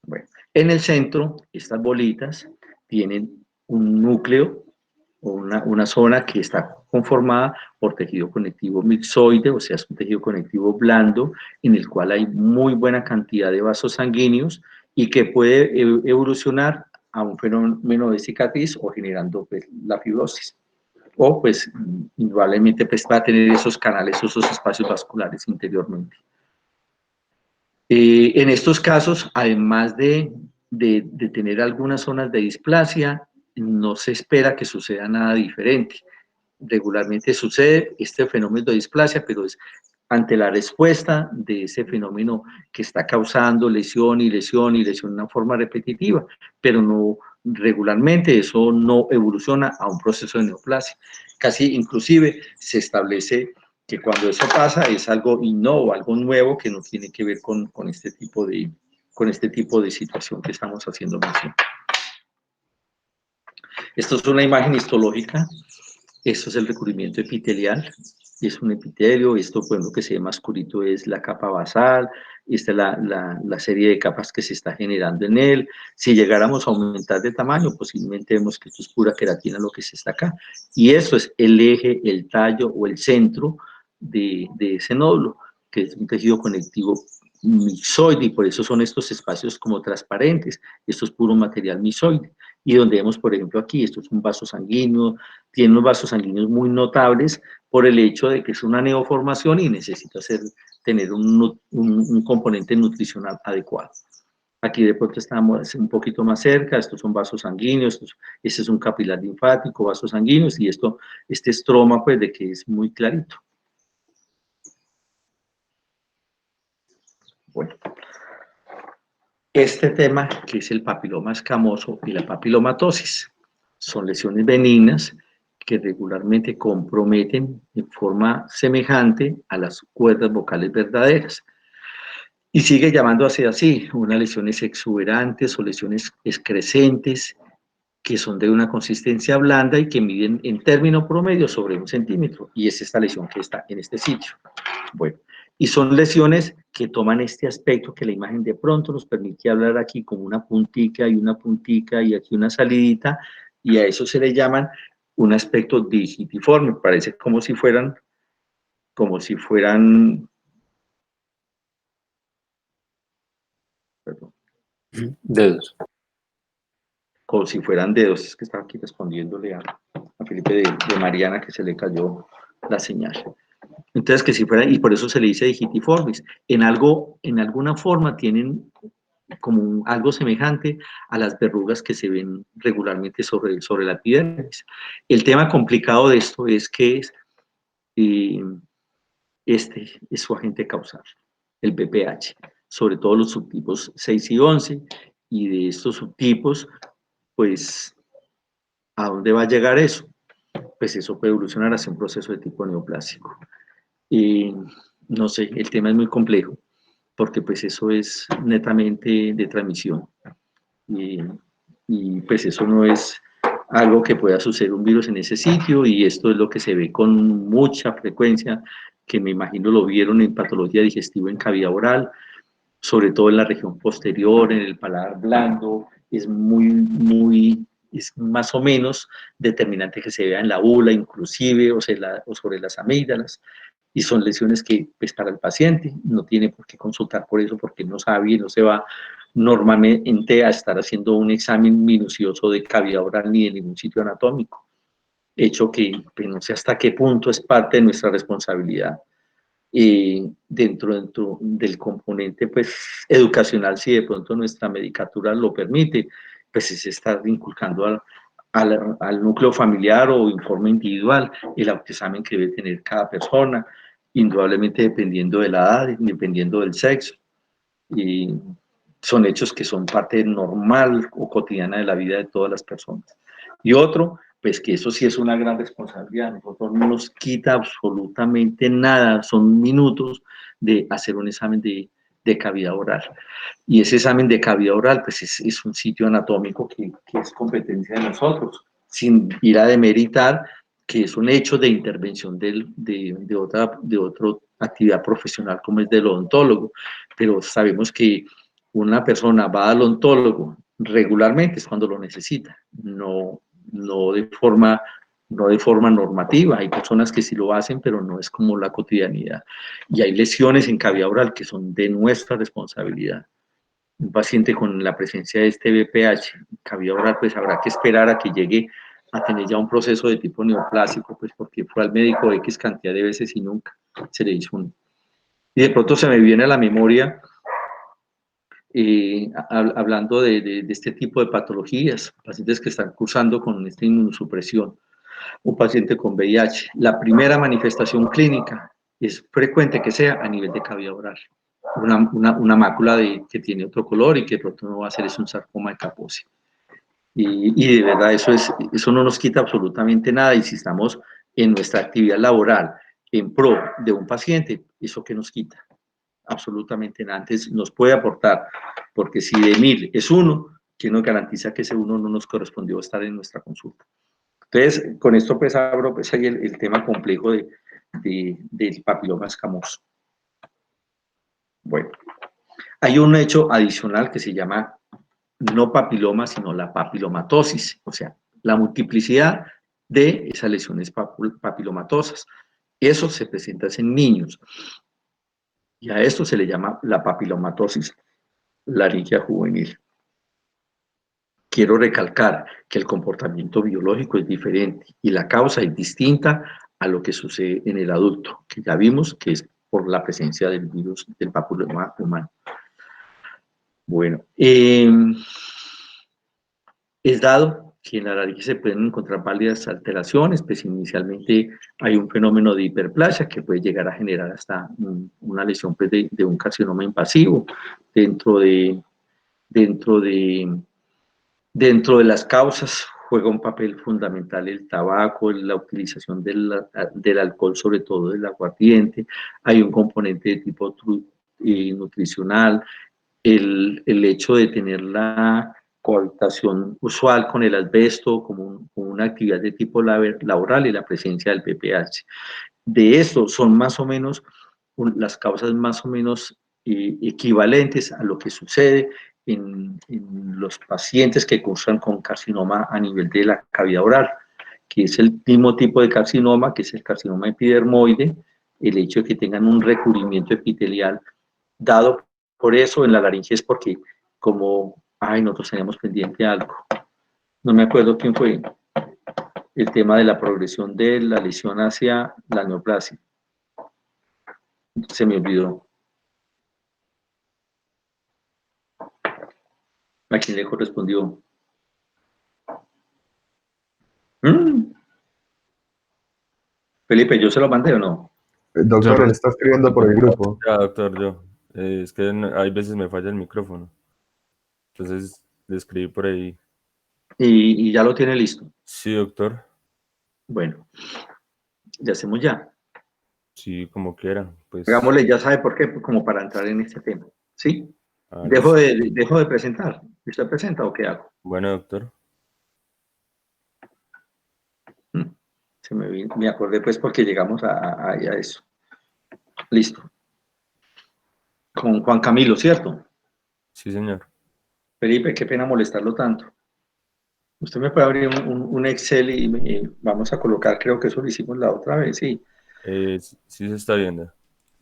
Bueno, en el centro, estas bolitas tienen un núcleo o una zona que está conformada por tejido conectivo mixoide, o sea, es un tejido conectivo blando, en el cual hay muy buena cantidad de vasos sanguíneos y que puede evolucionar a un fenómeno de cicatriz o generando, pues, la fibrosis. O, pues, indudablemente, pues, va a tener esos canales, esos espacios vasculares interiormente. En estos casos, además de tener algunas zonas de displasia, no se espera que suceda nada diferente. Regularmente sucede este fenómeno de displasia, pero es ante la respuesta de ese fenómeno que está causando lesión y lesión y lesión de una forma repetitiva, pero no regularmente eso no evoluciona a un proceso de neoplasia. Casi inclusive se establece que cuando eso pasa es algo innovo, algo nuevo que no tiene que ver con este tipo de situación que estamos haciendo mención. Esto es una imagen histológica. Esto es el recubrimiento epitelial. Es un epitelio. Esto, pues, lo que se ve más oscurito es la capa basal. Esta es la serie de capas que se está generando en él. Si llegáramos a aumentar de tamaño, posiblemente vemos que esto es pura queratina lo que se está acá. Y eso es el eje, el tallo o el centro de ese nódulo, que es un tejido conectivo mixoide, y por eso son estos espacios como transparentes. Esto es puro material mixoide. Y donde vemos, por ejemplo, aquí, esto es un vaso sanguíneo, tiene unos vasos sanguíneos muy notables por el hecho de que es una neoformación y necesita tener un componente nutricional adecuado. Aquí de pronto estamos un poquito más cerca, estos son vasos sanguíneos, este es un capilar linfático, vasos sanguíneos, y este estroma, pues, de que es muy clarito. Bueno, este tema, que es el papiloma escamoso y la papilomatosis, son lesiones benignas que regularmente comprometen en forma semejante a las cuerdas vocales verdaderas. Y sigue llamándose así, unas lesiones exuberantes o lesiones excrescentes, que son de una consistencia blanda y que miden en término promedio sobre 1 centímetro. Y es esta lesión que está en este sitio. Bueno, y son lesiones que toman este aspecto que la imagen de pronto nos permite hablar aquí como una puntica y aquí una salidita, y a eso se le llaman un aspecto digitiforme. Parece como si fueran perdón, Dedos. como si fueran dedos. Es que estaba aquí respondiéndole a Felipe de Mariana, que se le cayó la señal. Entonces, que si fuera, y por eso se le dice digitiformes, en alguna forma tienen como algo semejante a las verrugas que se ven regularmente sobre la epidermis. El tema complicado de esto es que este es su agente causal, el BPH, sobre todo los subtipos 6 y 11, y de estos subtipos, pues, ¿a dónde va a llegar eso? Pues eso puede evolucionar hacia un proceso de tipo neoplásico. No sé, el tema es muy complejo, porque pues eso es netamente de transmisión. Y pues eso no es algo que pueda suceder un virus en ese sitio, y esto es lo que se ve con mucha frecuencia, que me imagino lo vieron en patología digestiva en cavidad oral, sobre todo en la región posterior, en el paladar blando, es es más o menos determinante que se vea en la ula, inclusive, o sobre las amígdalas, y son lesiones que, pues, para el paciente no tiene por qué consultar por eso, porque no sabe y no se va normalmente a estar haciendo un examen minucioso de cavidad oral ni de ningún sitio anatómico, hecho que pues, no sé hasta qué punto es parte de nuestra responsabilidad. Dentro del componente pues, educacional, si de pronto nuestra medicatura lo permite, pues es estar inculcando al núcleo familiar o informe individual el autoexamen que debe tener cada persona, indudablemente dependiendo de la edad, dependiendo del sexo. Y son hechos que son parte normal o cotidiana de la vida de todas las personas. Y otro, pues que eso sí es una gran responsabilidad, nosotros no nos quita absolutamente nada, son minutos de hacer un examen de cavidad oral. Y ese examen de cavidad oral, pues es un sitio anatómico que es competencia de nosotros, sin ir a demeritar que es un hecho de intervención de otra actividad profesional como es del odontólogo, pero sabemos que una persona va al odontólogo regularmente es cuando lo necesita, no de forma normativa. Hay personas que sí lo hacen, pero no es como la cotidianidad. Y hay lesiones en cavidad oral que son de nuestra responsabilidad. Un paciente con la presencia de este BPH, cavidad oral, pues habrá que esperar a que llegue a tener ya un proceso de tipo neoplásico, pues porque fue al médico X cantidad de veces y nunca se le hizo uno. Y de pronto se me viene a la memoria, hablando de este tipo de patologías, pacientes que están cursando con esta inmunosupresión, un paciente con VIH, la primera manifestación clínica es frecuente que sea a nivel de cavidad oral, una mácula que tiene otro color y que de pronto no va a ser, es un sarcoma de Kaposi. Y de verdad eso no nos quita absolutamente nada, y si estamos en nuestra actividad laboral en pro de un paciente, ¿eso qué nos quita? Absolutamente nada. Antes nos puede aportar, porque si de 1000 es uno, ¿quién nos garantiza que ese uno no nos correspondió estar en nuestra consulta? Entonces, con esto pues abro pues ahí el tema complejo del papiloma escamoso. Bueno, hay un hecho adicional que se llama no papiloma, sino la papilomatosis, o sea, la multiplicidad de esas lesiones papilomatosas. Eso se presenta en niños. Y a esto se le llama la papilomatosis laringia juvenil. Quiero recalcar que el comportamiento biológico es diferente y la causa es distinta a lo que sucede en el adulto, que ya vimos que es por la presencia del virus del papiloma humano. Bueno, es dado que en la laringe se pueden encontrar varias alteraciones, pues inicialmente hay un fenómeno de hiperplasia que puede llegar a generar hasta una lesión pues, de un carcinoma invasivo. Dentro de las causas juega un papel fundamental el tabaco, la utilización del alcohol, sobre todo del aguardiente. Hay un componente de tipo nutricional, el hecho de tener la cohabitación usual con el asbesto como una actividad de tipo laboral y la presencia del PPH. De esto son más o menos las causas más o menos equivalentes a lo que sucede en los pacientes que cursan con carcinoma a nivel de la cavidad oral, que es el mismo tipo de carcinoma, que es el carcinoma epidermoide, el hecho de que tengan un recubrimiento epitelial dado por eso en la laringe es porque como, nosotros teníamos pendiente algo, no me acuerdo quién fue, el tema de la progresión de la lesión hacia la neoplasia, se me olvidó. ¿A quién le correspondió? Felipe, ¿yo se lo mandé o no? Doctor, él está escribiendo por el grupo. Ya, doctor, yo. Es que hay veces me falla el micrófono. Entonces le escribí por ahí. ¿Y ya lo tiene listo? Sí, doctor. Bueno, ya hacemos ya. Sí, como quiera. Pues... Hagámosle, ya sabe por qué, pues como para entrar en este tema. ¿Sí? Dejo de presentar. ¿Usted presenta o qué hago? Bueno, doctor. Me acordé pues porque llegamos a eso. Listo. Con Juan Camilo, ¿cierto? Sí, señor. Felipe, qué pena molestarlo tanto. Usted me puede abrir un Excel y vamos a colocar, creo que eso lo hicimos la otra vez, sí. Sí se está viendo.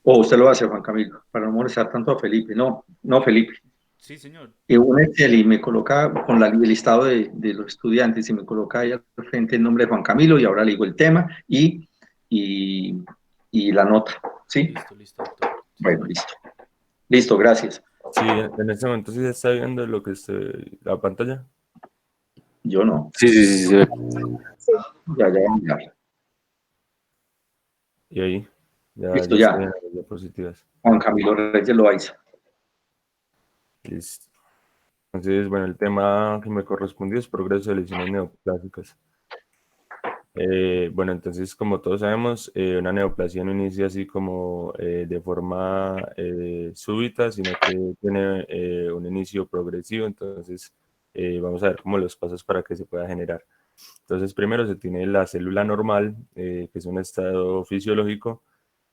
O usted lo va a hacer, Juan Camilo, para no molestar tanto a Felipe. No, no, Felipe. Sí, señor. Un Excel y me coloca con el listado de los estudiantes y me coloca ahí al frente el nombre de Juan Camilo y ahora le digo el tema y, y la nota, ¿sí? Listo, doctor. Sí, Bueno, señor. listo. Listo, gracias. Sí, en este momento sí se está viendo la pantalla. Yo no. Sí, sí, sí, sí. Ya, ya. Y ahí, ya Listo, estoy ya. en las diapositivas. Juan Camilo Reyes Loaiza. Listo. Entonces, bueno, el tema que me correspondió es progreso de lesiones neoplásicas. Bueno, entonces, como todos sabemos, una neoplasia no inicia así como de forma súbita, sino que tiene un inicio progresivo. Entonces, vamos a ver cómo los pasos para que se pueda generar. Entonces, primero se tiene la célula normal, que es un estado fisiológico,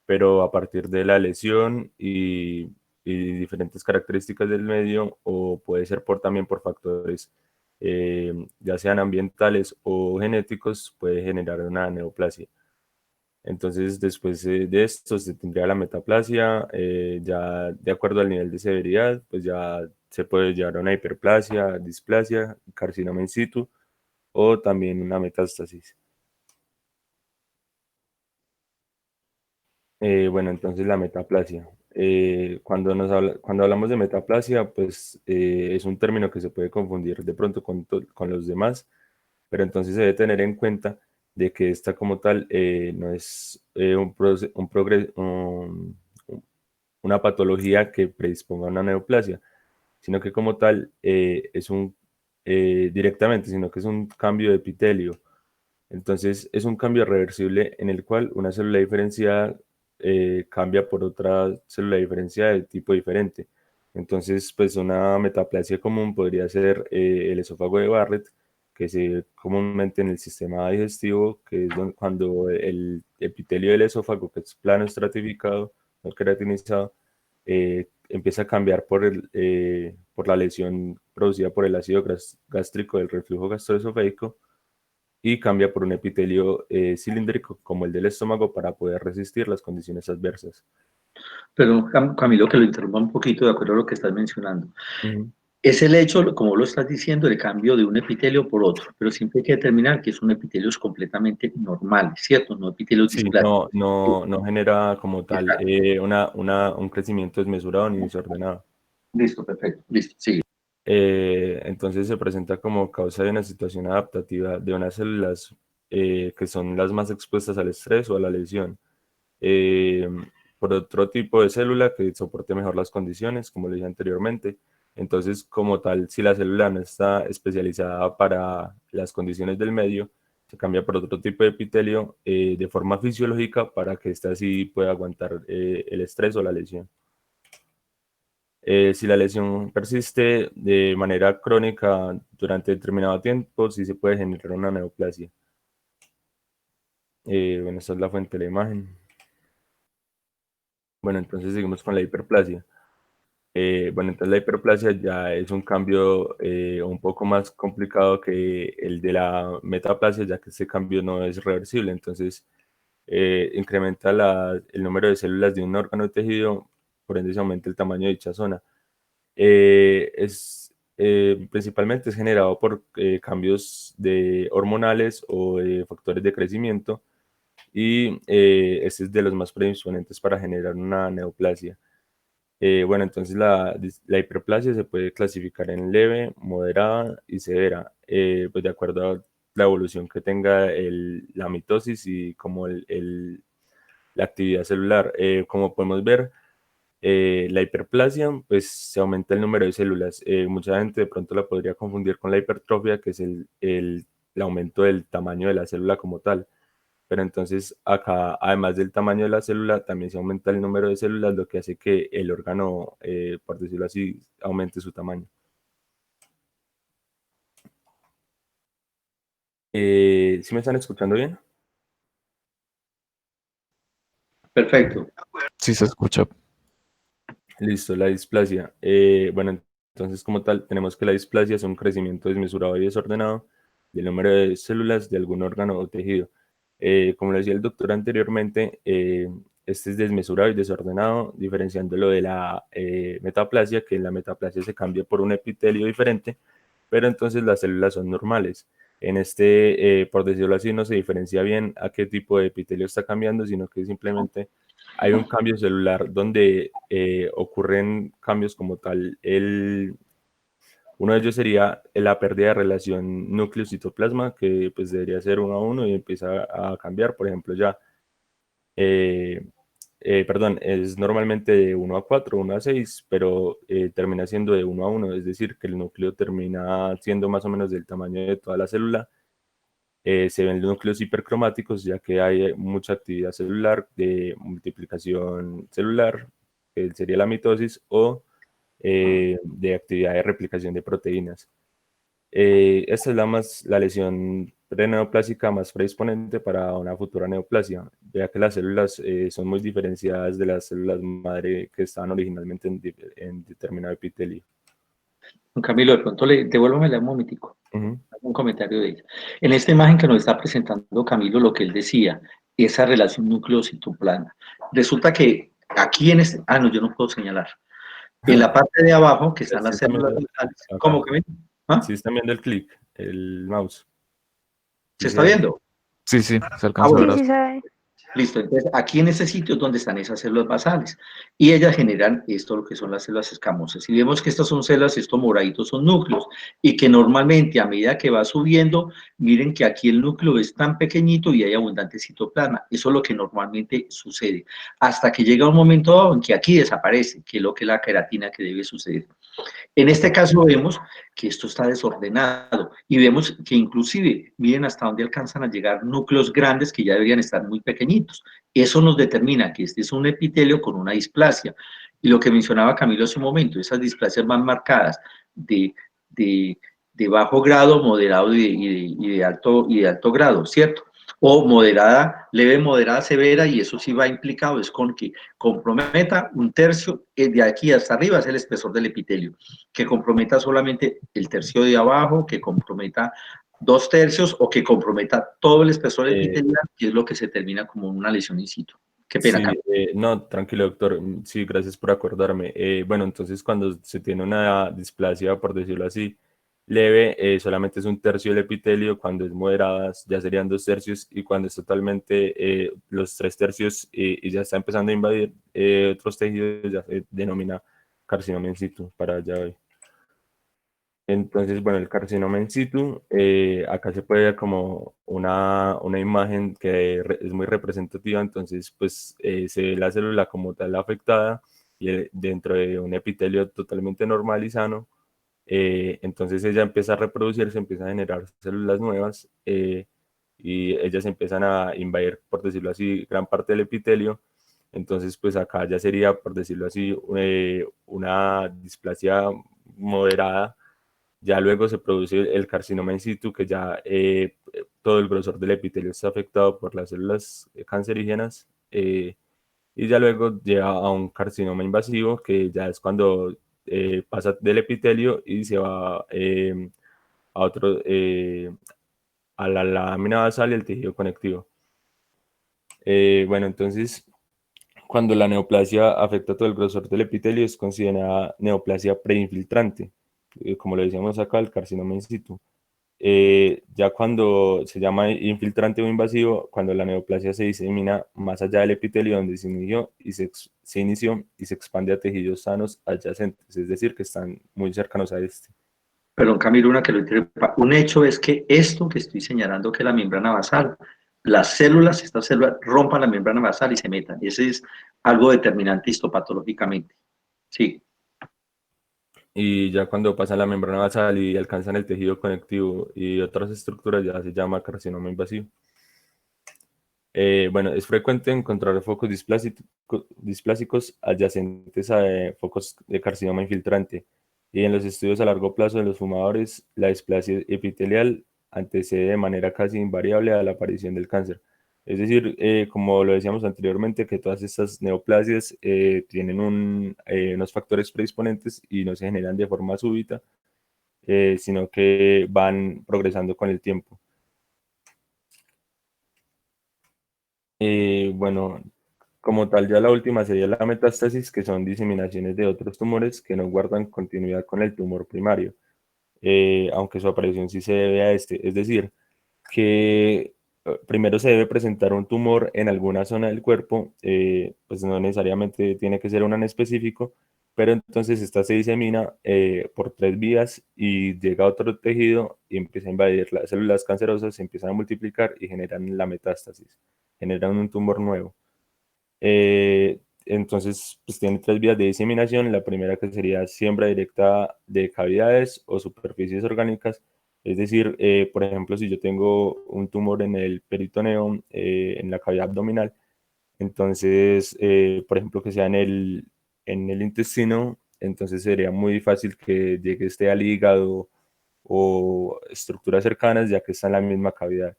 pero a partir de la lesión y diferentes características del medio, o puede ser también por factores ya sean ambientales o genéticos, puede generar una neoplasia. Entonces, después de esto, se tendría la metaplasia, ya de acuerdo al nivel de severidad, pues ya se puede llevar a una hiperplasia, displasia, carcinoma in situ o también una metástasis. Bueno, entonces la metaplasia. Cuando hablamos de metaplasia, pues es un término que se puede confundir de pronto con los demás, pero entonces se debe tener en cuenta de que esta como tal no es una patología que predisponga a una neoplasia, sino que como tal directamente, sino que es un cambio de epitelio. Entonces es un cambio reversible en el cual una célula diferenciada cambia por otra célula diferenciada de tipo diferente. Entonces, pues una metaplasia común podría ser el esófago de Barrett, que se ve comúnmente en el sistema digestivo, que es cuando el epitelio del esófago, que es plano estratificado, no queratinizado, empieza a cambiar por la lesión producida por el ácido gástrico del reflujo gastroesofágico y cambia por un epitelio cilíndrico como el del estómago para poder resistir las condiciones adversas. Pero Camilo, que lo interrumpa un poquito de acuerdo a lo que estás mencionando. Ujú. Es el hecho, como lo estás diciendo, el cambio de un epitelio por otro, pero siempre hay que determinar que son epitelios completamente normales, ¿cierto? No epitelios Sí, displásicos. no genera como tal Exacto. un crecimiento desmesurado ni desordenado. Listo, perfecto. Listo, sigue. Entonces se presenta como causa de una situación adaptativa de unas células que son las más expuestas al estrés o a la lesión. eh, por otro tipo de célula que soporte mejor las condiciones, como le dije anteriormente. Entonces, como tal, si la célula no está especializada para las condiciones del medio, se cambia por otro tipo de epitelio de forma fisiológica para que ésta sí pueda aguantar el estrés o la lesión. Si la lesión persiste de manera crónica durante determinado tiempo, sí se puede generar una neoplasia. Bueno, esta es la fuente de la imagen. Bueno, entonces seguimos con la hiperplasia. Bueno, entonces la hiperplasia ya es un cambio un poco más complicado que el de la metaplasia, ya que este cambio no es reversible. Entonces, incrementa el número de células de un órgano o tejido, por ende se aumenta el tamaño de dicha zona. Principalmente es generado por cambios hormonales o factores de crecimiento y este es de los más predisponentes para generar una neoplasia. Bueno, entonces la hiperplasia se puede clasificar en leve, moderada y severa, pues de acuerdo a la evolución que tenga la mitosis y como la actividad celular. Como podemos ver, la hiperplasia, pues se aumenta el número de células. Mucha gente de pronto la podría confundir con la hipertrofia, que es el aumento del tamaño de la célula como tal. Pero entonces acá, además del tamaño de la célula, también se aumenta el número de células, lo que hace que el órgano, por decirlo así, aumente su tamaño. ¿Sí me están escuchando bien? Perfecto. Sí se escucha. Listo, la displasia. Bueno, entonces como tal, tenemos que la displasia es un crecimiento desmesurado y desordenado del número de células de algún órgano o tejido. Como lo decía el doctor anteriormente, este es desmesurado y desordenado, diferenciándolo de la metaplasia, que en la metaplasia se cambia por un epitelio diferente, pero entonces las células son normales. En este, por decirlo así, no se diferencia bien a qué tipo de epitelio está cambiando, sino que simplemente hay un cambio celular donde ocurren cambios como tal. Uno de ellos sería la pérdida de relación núcleo-citoplasma, que pues debería ser 1 a 1 y empieza a cambiar. Por ejemplo, ya, perdón, es normalmente de 1 a 4, 1 a 6, pero termina siendo de 1 a 1, es decir, que el núcleo termina siendo más o menos del tamaño de toda la célula. Se ven núcleos hipercromáticos, ya que hay mucha actividad celular de multiplicación celular, que sería la mitosis, o de actividad de replicación de proteínas. Esta es la lesión preneoplásica más predisponente para una futura neoplasia, ya que las células son muy diferenciadas de las células madre que estaban originalmente en determinado epitelio. Don Camilo, de pronto devuélvamela un momentico. Un comentario de ella. En esta imagen que nos está presentando Camilo, lo que él decía, esa relación núcleo-citoplasma. Resulta que aquí en este... no, yo no puedo señalar. En la parte de abajo, que están las células basales. ¿Cómo, Camilo? Sí, están viendo el clic, el mouse. ¿Se está viendo? Sí, se alcanza a ver. Sí, sí sabe. Listo, entonces aquí en este sitio es donde están esas células basales y ellas generan esto, lo que son las células escamosas. Y vemos que estas son células, estos moraditos son núcleos y que normalmente a medida que va subiendo, miren que aquí el núcleo es tan pequeñito y hay abundante citoplasma. Eso es lo que normalmente sucede, hasta que llega un momento dado en que aquí desaparece, que es lo que es la queratina que debe suceder. En este caso vemos que esto está desordenado y vemos que inclusive, miren hasta dónde alcanzan a llegar núcleos grandes que ya deberían estar muy pequeñitos. Eso nos determina que este es un epitelio con una displasia. Y lo que mencionaba Camilo hace un momento, esas displasias van marcadas de bajo grado, moderado y de alto grado, ¿cierto? O moderada, leve, moderada, severa, y eso sí va implicado, es con que comprometa un tercio, de aquí hasta arriba es el espesor del epitelio, que comprometa solamente el tercio de abajo, que comprometa 2 tercios o que comprometa todo el espesor epitelial, que es lo que se termina como una lesión in situ. Qué pena, Sí, no, tranquilo, doctor. Sí, gracias por acordarme. Bueno, entonces cuando se tiene una displasia, por decirlo así, leve, solamente es 1 tercio del epitelio. Cuando es moderada, ya serían 2 tercios. Y cuando es totalmente los 3 tercios y ya está empezando a invadir otros tejidos, ya se denomina carcinoma in situ para allá hoy. Entonces, bueno, el carcinoma in situ, acá se puede ver como una imagen que es muy representativa. Entonces, pues se ve la célula como tal afectada y dentro de un epitelio totalmente normal y sano. Entonces ella empieza a reproducirse, empieza a generar células nuevas y ellas empiezan a invadir, por decirlo así, gran parte del epitelio. Entonces, pues acá ya sería, por decirlo así, una displasia moderada. Ya luego se produce el carcinoma in situ, que ya todo el grosor del epitelio está afectado por las células cancerígenas, y ya luego llega a un carcinoma invasivo, que ya es cuando pasa del epitelio y se va a otro, a la lámina basal y el tejido conectivo. Bueno, entonces, cuando la neoplasia afecta todo el grosor del epitelio, es considerada neoplasia preinfiltrante, como lo decíamos acá, el carcinoma in situ. Ya cuando se llama infiltrante o invasivo, cuando la neoplasia se disemina más allá del epitelio donde se inició y se expande a tejidos sanos adyacentes, es decir, que están muy cercanos a este. Perdón, Camilo, una que lo interrumpa. Un hecho es que esto que estoy señalando, que es la membrana basal, estas células rompan la membrana basal y se metan. Ese es algo determinante histopatológicamente. Sí. Y ya cuando pasan la membrana basal y alcanzan el tejido conectivo y otras estructuras, ya se llama carcinoma invasivo. Bueno, es frecuente encontrar focos displásicos adyacentes a focos de carcinoma infiltrante. Y en los estudios a largo plazo de los fumadores, la displasia epitelial antecede de manera casi invariable a la aparición del cáncer. Es decir, como lo decíamos anteriormente, que todas estas neoplasias tienen unos factores predisponentes y no se generan de forma súbita, sino que van progresando con el tiempo. Bueno, como tal, ya la última sería la metástasis, que son diseminaciones de otros tumores que no guardan continuidad con el tumor primario, aunque su aparición sí se debe a este. Es decir, que primero se debe presentar un tumor en alguna zona del cuerpo, pues no necesariamente tiene que ser una en específico, pero entonces esta se disemina por 3 vías y llega a otro tejido y empieza a invadir las células cancerosas, se empiezan a multiplicar y generan la metástasis, generan un tumor nuevo. Entonces, pues tiene 3 vías de diseminación. La primera, que sería siembra directa de cavidades o superficies orgánicas. Es decir, por ejemplo, si yo tengo un tumor en el peritoneo, en la cavidad abdominal, entonces, por ejemplo, que sea en el intestino, entonces sería muy fácil que llegue este al hígado o estructuras cercanas, ya que está en la misma cavidad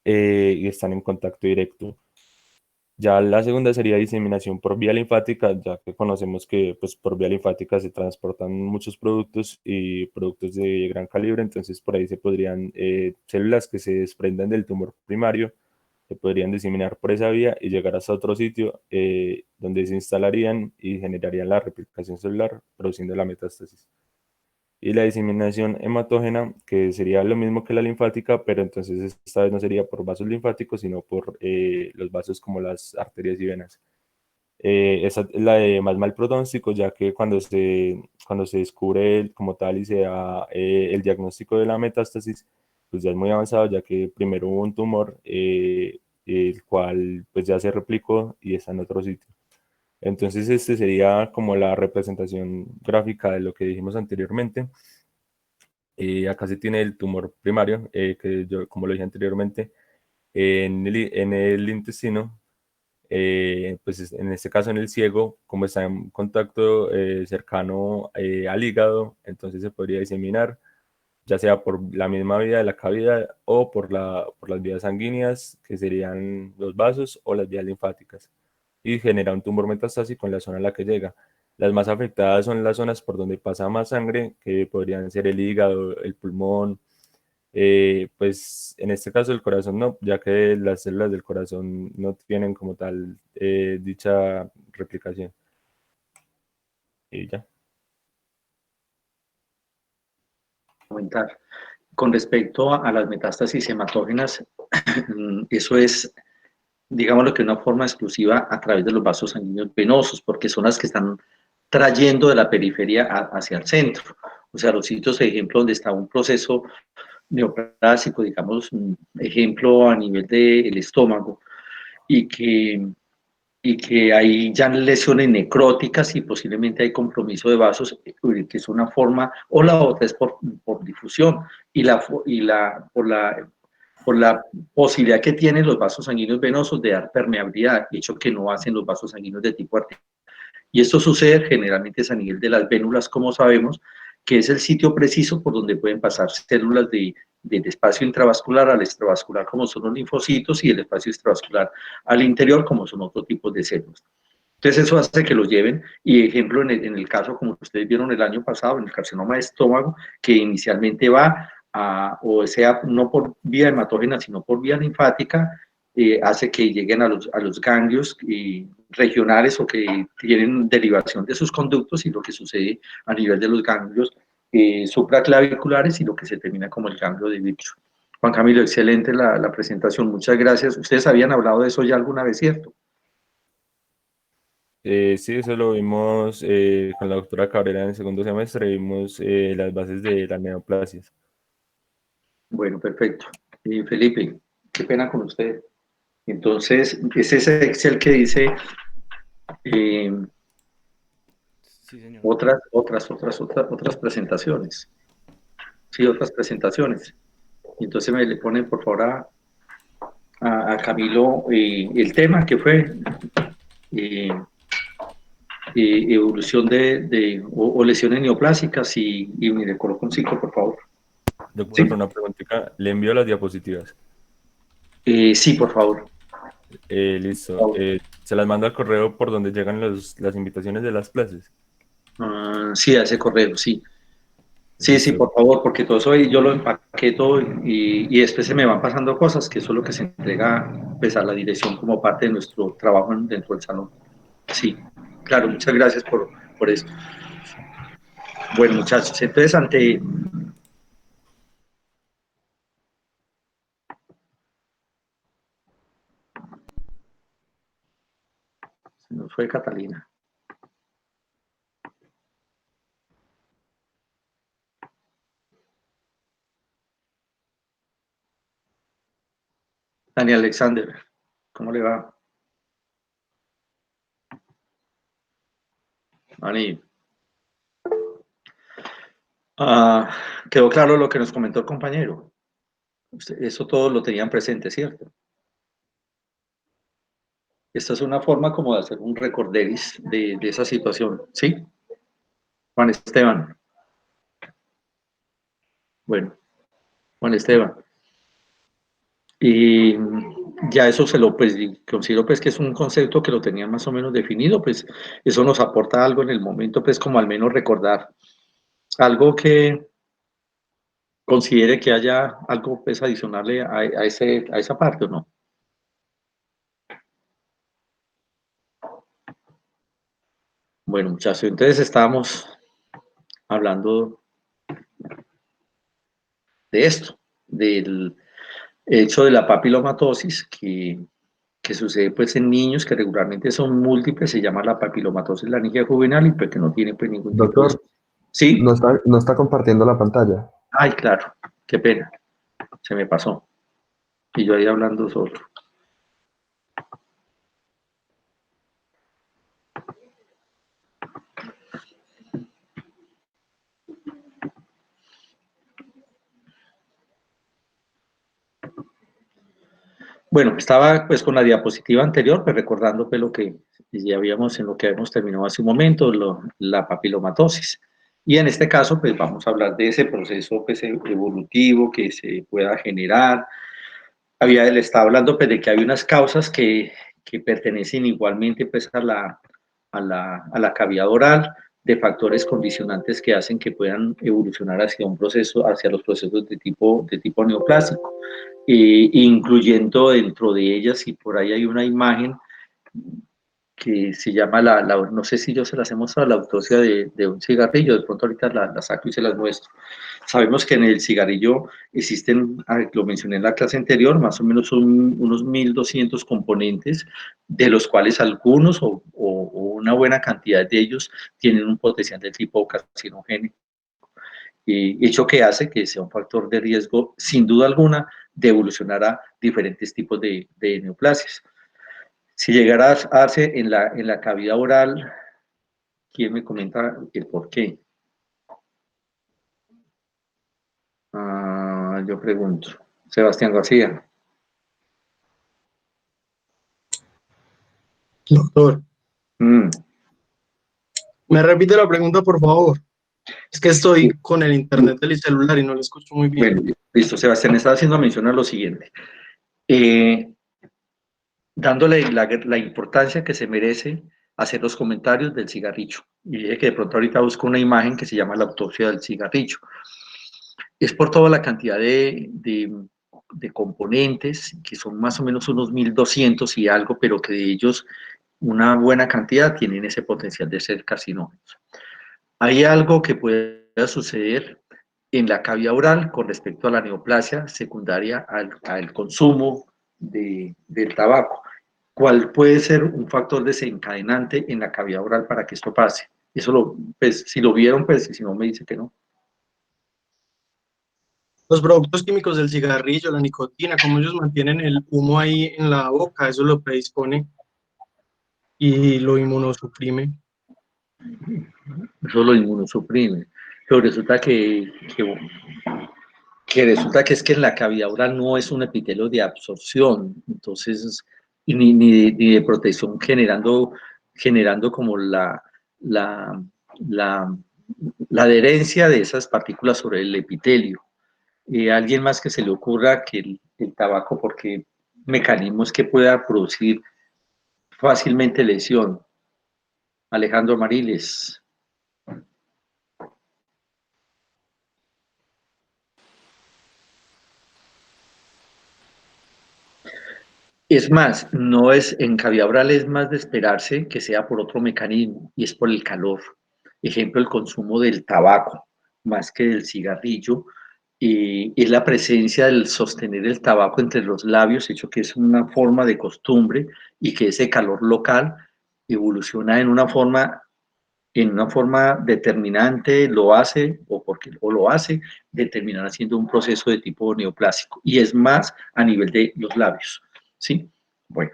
y están en contacto directo. Ya la segunda sería diseminación por vía linfática, ya que conocemos que pues, por vía linfática se transportan muchos productos y productos de gran calibre, entonces por ahí se podrían, células que se desprendan del tumor primario, se podrían diseminar por esa vía y llegar hasta otro sitio donde se instalarían y generarían la replicación celular, produciendo la metástasis. Y la diseminación hematógena, que sería lo mismo que la linfática, pero entonces esta vez no sería por vasos linfáticos, sino por los vasos como las arterias y venas. Esa es la de más mal pronóstico, ya que cuando se descubre como tal y se da el diagnóstico de la metástasis, pues ya es muy avanzado, ya que primero hubo un tumor, el cual pues ya se replicó y está en otro sitio. Entonces, este sería como la representación gráfica de lo que dijimos anteriormente. Acá se tiene el tumor primario, que yo, como lo dije anteriormente, en el intestino, pues en este caso en el ciego, como está en contacto cercano al hígado, entonces se podría diseminar, ya sea por la misma vía de la cavidad o por las vías sanguíneas, que serían los vasos o las vías linfáticas, y genera un tumor metastásico en la zona a la que llega. Las más afectadas son las zonas por donde pasa más sangre, que podrían ser el hígado, el pulmón, pues en este caso el corazón no, ya que las células del corazón no tienen como tal dicha replicación. Y ya. Comentar. Con respecto a las metástasis hematógenas, eso es, digamos, lo que una forma exclusiva a través de los vasos sanguíneos venosos, porque son las que están trayendo de la periferia hacia el centro. O sea, los sitios, de ejemplo, donde está un proceso neoplásico, digamos, un ejemplo a nivel del estómago, y que hay ya lesiones necróticas y posiblemente hay compromiso de vasos, que es una forma, o la otra es por difusión, por la posibilidad que tienen los vasos sanguíneos venosos de dar permeabilidad, hecho que no hacen los vasos sanguíneos de tipo arterial. Y esto sucede generalmente es a nivel de las vénulas, como sabemos, que es el sitio preciso por donde pueden pasar células del espacio intravascular al extravascular, como son los linfocitos, y el espacio extravascular al interior, como son otros tipos de células. Entonces eso hace que los lleven, y ejemplo en el caso, como ustedes vieron el año pasado, en el carcinoma de estómago, que inicialmente va o sea, no por vía hematógena, sino por vía linfática, hace que lleguen a los ganglios regionales o que tienen derivación de sus conductos, y lo que sucede a nivel de los ganglios supraclaviculares y lo que se termina como el ganglio de Virchow. Juan Camilo, excelente la presentación, muchas gracias. Ustedes habían hablado de eso ya alguna vez, ¿cierto? Sí, eso lo vimos con la doctora Cabrera en el segundo semestre, vimos las bases de las neoplasias. Bueno, perfecto. Felipe, qué pena con usted. Entonces, es ese Excel que dice Sí, señor. otras presentaciones. Sí, otras presentaciones. Entonces me le ponen, por favor, a Camilo el tema que fue evolución o lesiones neoplásicas, y me coloco un 5, por favor. Doctor, Sí. una preguntita. ¿Le envío las diapositivas? Sí, por favor. Listo. Se las mando al correo por donde llegan las invitaciones de las clases. Sí, a ese correo, sí. Sí, Listo. por favor, porque todo eso ahí yo lo empaqué todo y después se me van pasando cosas, que eso es lo que se entrega pues, a la dirección como parte de nuestro trabajo dentro del salón. Sí, claro, muchas gracias por esto. Bueno, muchachos, entonces se nos fue Catalina. Dani Alexander, ¿cómo le va? Dani. Quedó claro lo que nos comentó el compañero. Eso todo lo tenían presente, ¿cierto? Esta es una forma como de hacer un recorderis de esa situación, ¿sí? Juan Esteban. Bueno, Juan Esteban. Y ya eso se lo, pues, considero pues que es un concepto que lo tenían más o menos definido, pues eso nos aporta algo en el momento, pues como al menos recordar algo que considere que haya algo pues adicional a esa parte, ¿o no? Bueno, muchachos, entonces estábamos hablando de esto, del hecho de la papilomatosis que sucede pues en niños que regularmente son múltiples, se llama la papilomatosis laringia juvenil y pues que no tiene pues ningún tipo de... Doctor, ¿Sí? no está compartiendo la pantalla. Ay, claro, qué pena, se me pasó. Y yo ahí hablando solo. Bueno, estaba pues con la diapositiva anterior, pues recordando pues lo que ya habíamos, en lo que habíamos terminado hace un momento, la papilomatosis. Y en este caso, pues vamos a hablar de ese proceso pues, evolutivo que se pueda generar. Le estaba hablando pues de que hay unas causas que pertenecen igualmente pues a la cavidad oral, de factores condicionantes que hacen que puedan evolucionar hacia un proceso, hacia los procesos de tipo neoplásico, incluyendo dentro de ellas, y por ahí hay una imagen que se llama no sé si yo se las he mostrado, la autopsia de un cigarrillo, de pronto ahorita la saco y se las muestro. Sabemos que en el cigarrillo existen, lo mencioné en la clase anterior, más o menos son unos 1.200 componentes, de los cuales algunos o una buena cantidad de ellos tienen un potencial de tipo carcinogénico, hecho que hace que sea un factor de riesgo, sin duda alguna, de evolucionar a diferentes tipos de neoplasias. Si llegara a darse en la cavidad oral, ¿quién me comenta el por qué? Yo pregunto. Sebastián García. Doctor, ¿me repite la pregunta, por favor? Es que estoy con el internet del celular y no lo escucho muy bien. Bueno, listo, Sebastián estaba haciendo mención a lo siguiente. Dándole la importancia que se merece hacer los comentarios del cigarrillo. Y dije que de pronto ahorita busco una imagen que se llama la autopsia del cigarrillo. Es por toda la cantidad de componentes, que son más o menos unos 1.200 y algo, pero que de ellos una buena cantidad tienen ese potencial de ser carcinógenos. Hay algo que pueda suceder en la cavidad oral con respecto a la neoplasia secundaria al consumo del tabaco. ¿Cuál puede ser un factor desencadenante en la cavidad oral para que esto pase? Eso pues, si lo vieron, pues, si no me dice que no. Los productos químicos del cigarrillo, la nicotina, como ellos mantienen el humo ahí en la boca, eso lo predispone y lo inmunosuprime. Eso lo inmunosuprime. Pero resulta resulta que es que en la cavidad oral no es un epitelio de absorción, entonces, ni de protección generando como la adherencia de esas partículas sobre el epitelio. Alguien más que se le ocurra que el tabaco, porque mecanismos que pueda producir fácilmente lesión. Alejandro Mariles. Es más, no es en caviabral, es más de esperarse que sea por otro mecanismo, y es por el calor. Ejemplo, el consumo del tabaco, más que del cigarrillo, es la presencia del sostener el tabaco entre los labios, hecho que es una forma de costumbre, y que ese calor local evoluciona en una forma determinante, lo hace, o lo hace, determinar haciendo un proceso de tipo neoplásico, y es más a nivel de los labios. ¿Sí? Bueno.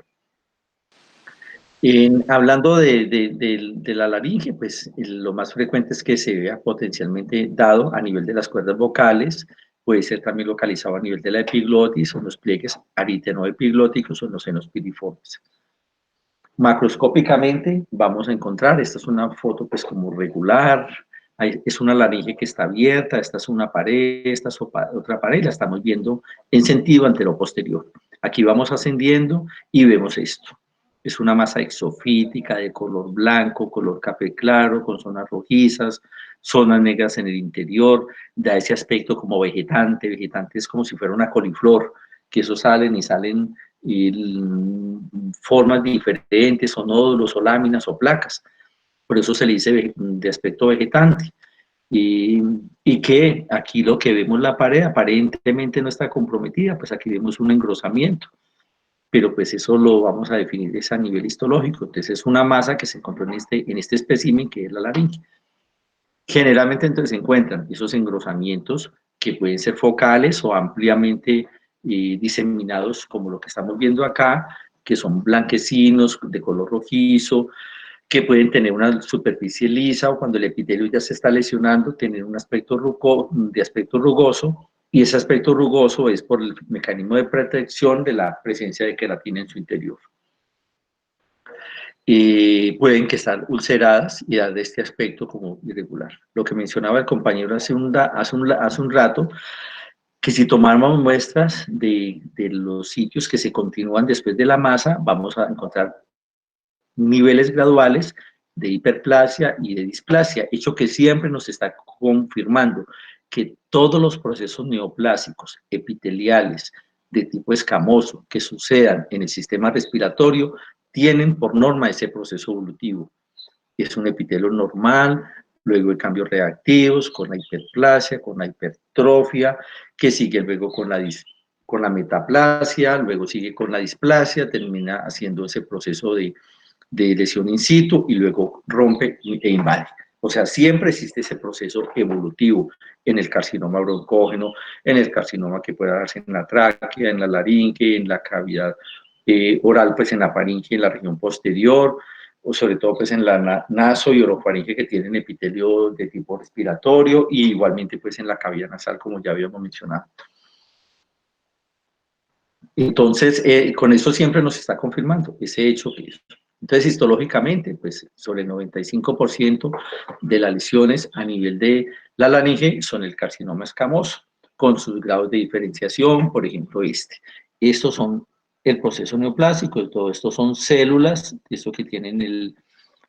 Hablando de la laringe, pues lo más frecuente es que se vea potencialmente dado a nivel de las cuerdas vocales, puede ser también localizado a nivel de la epiglotis o en los pliegues aritenoepiglóticos o en los senos piriformes. Macroscópicamente vamos a encontrar, esta es una foto pues como regular, es una laringe que está abierta, esta es una pared, esta es otra pared, la estamos viendo en sentido antero-posterior. Aquí vamos ascendiendo y vemos esto. Es una masa exofítica de color blanco, color café claro, con zonas rojizas, zonas negras en el interior, da ese aspecto como vegetante, vegetante es como si fuera una coliflor, que eso salen y salen y formas diferentes, o nódulos, o láminas, o placas. Por eso se le dice de aspecto vegetante. Y que aquí lo que vemos la pared aparentemente no está comprometida, pues aquí vemos un engrosamiento, pero pues eso lo vamos a definir es a nivel histológico. Entonces es una masa que se encontró en este espécimen que es la laringe. Generalmente entonces se encuentran esos engrosamientos que pueden ser focales o ampliamente diseminados, como lo que estamos viendo acá, que son blanquecinos de color rojizo, que pueden tener una superficie lisa, o cuando el epitelio ya se está lesionando, tener un aspecto rugoso, y ese aspecto rugoso es por el mecanismo de protección de la presencia de queratina en su interior. Pueden que están ulceradas y dar de este aspecto como irregular. Lo que mencionaba el compañero hace un rato, que si tomáramos muestras de los sitios que se continúan después de la masa, vamos a encontrar niveles graduales de hiperplasia y de displasia, hecho que siempre nos está confirmando que todos los procesos neoplásicos epiteliales de tipo escamoso que sucedan en el sistema respiratorio tienen por norma ese proceso evolutivo. Es un epitelio normal, luego de cambios reactivos, con la hiperplasia, con la hipertrofia, que sigue luego con la metaplasia, luego sigue con la displasia, termina haciendo ese proceso de lesión in situ y luego rompe e invade. O sea, siempre existe ese proceso evolutivo en el carcinoma broncógeno, en el carcinoma que pueda darse en la tráquea, en la laringe, en la cavidad oral, pues en la faringe, en la región posterior, o sobre todo pues en la naso y orofaringe que tienen epitelio de tipo respiratorio, y igualmente pues en la cavidad nasal, como ya habíamos mencionado. Entonces, con eso siempre nos está confirmando ese hecho que es. Entonces, histológicamente, pues sobre el 95% de las lesiones a nivel de la laringe son el carcinoma escamoso, con sus grados de diferenciación, por ejemplo Estos son el proceso neoplásico, todo esto son células, esto que tienen el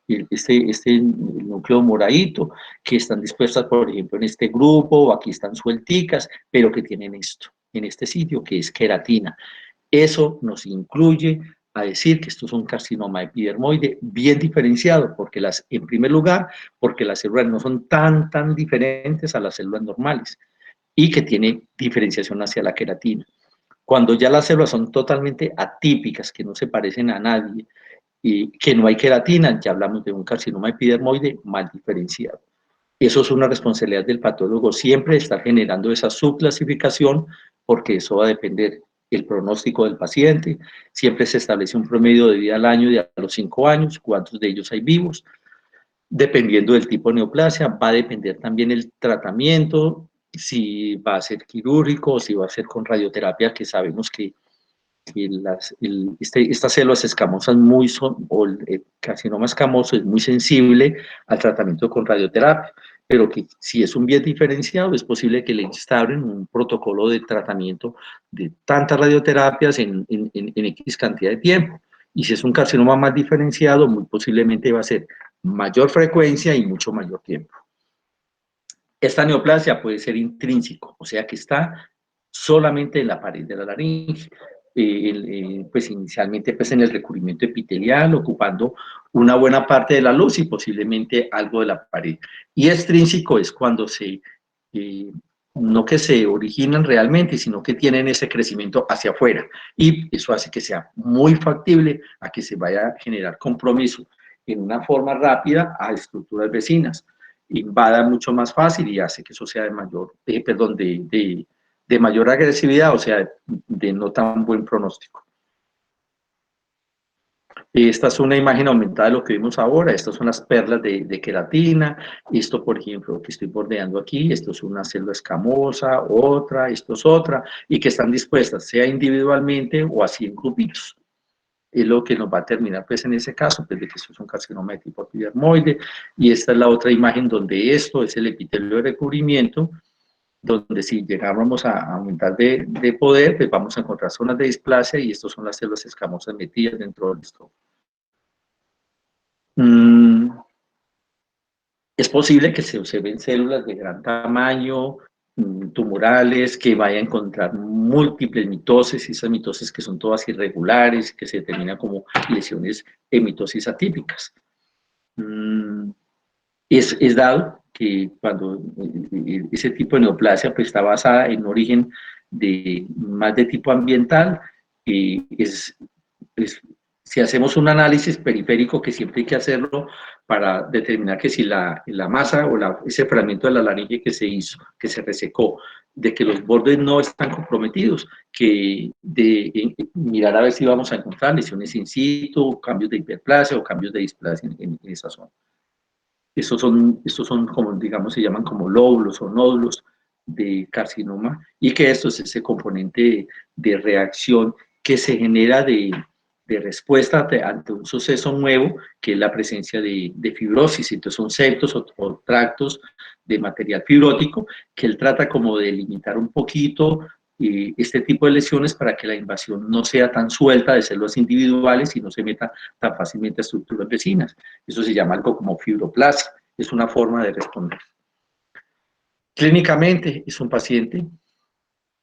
núcleo moradito, que están dispuestas, por ejemplo, en este grupo, o aquí están suelticas, pero que tienen esto, en este sitio, que es queratina. Eso nos incluye a decir que esto es un carcinoma epidermoide bien diferenciado, porque en primer lugar, porque las células no son tan diferentes a las células normales, y que tiene diferenciación hacia la queratina. Cuando ya las células son totalmente atípicas, que no se parecen a nadie, y que no hay queratina, ya hablamos de un carcinoma epidermoide mal diferenciado. Eso es una responsabilidad del patólogo, siempre estar generando esa subclasificación, porque eso va a depender el pronóstico del paciente. Siempre se establece un promedio de vida al año de a los 5 años, cuántos de ellos hay vivos. Dependiendo del tipo de neoplasia, va a depender también el tratamiento, si va a ser quirúrgico o si va a ser con radioterapia, que sabemos que estas células escamosas o el carcinoma escamoso es muy sensible al tratamiento con radioterapia. pero que si es un bien diferenciado, es posible que le instauren un protocolo de tratamiento de tantas radioterapias en X cantidad de tiempo. Y si es un carcinoma más diferenciado, muy posiblemente va a ser mayor frecuencia y mucho mayor tiempo. Esta neoplasia puede ser intrínseco, o sea que está solamente en la pared de la laringe, pues inicialmente pues en el recubrimiento epitelial, ocupando una buena parte de la luz y posiblemente algo de la pared. Y extrínseco es cuando no que se originan realmente, sino que tienen ese crecimiento hacia afuera. Y eso hace que sea muy factible a que se vaya a generar compromiso en una forma rápida a estructuras vecinas. Invada mucho más fácil y hace que eso sea de mayor, de mayor agresividad, o sea, de no tan buen pronóstico. Esta es una imagen aumentada de lo que vimos ahora. Estas son las perlas de queratina. Esto, por ejemplo, que estoy bordeando aquí, esto es una célula escamosa, otra, esto es otra, y que están dispuestas, sea individualmente o así en grupitos. Es lo que nos va a terminar, pues, en ese caso, pues, de que esto es un carcinoma de tipo epidermoide. Y esta es la otra imagen donde esto es el epitelio de recubrimiento, donde si llegáramos a aumentar de poder, pues vamos a encontrar zonas de displasia y estas son las células escamosas metidas dentro del estómago. Es posible que se observen células de gran tamaño, tumorales, que vaya a encontrar múltiples mitosis, y esas mitosis que son todas irregulares, que se determinan como lesiones de mitosis atípicas. Es dado que cuando ese tipo de neoplasia pues, está basada en un origen más de tipo ambiental, si hacemos un análisis periférico, que siempre hay que hacerlo para determinar que si la masa o ese fragmento de la laringe que se hizo, que se resecó, de que los bordes no están comprometidos, que mirar a ver si vamos a encontrar lesiones in situ, cambios de hiperplasia o cambios de displasia en esa zona. Estos son como, digamos, se llaman como lóbulos o nódulos de carcinoma, y que esto es ese componente de reacción que se genera de respuesta ante un suceso nuevo, que es la presencia de fibrosis. Entonces son septos o tractos de material fibrótico, que él trata como de limitar un poquito este tipo de lesiones para que la invasión no sea tan suelta de células individuales y no se meta tan fácilmente a estructuras vecinas. Eso se llama algo como fibroplasia, es una forma de responder. Clínicamente es un paciente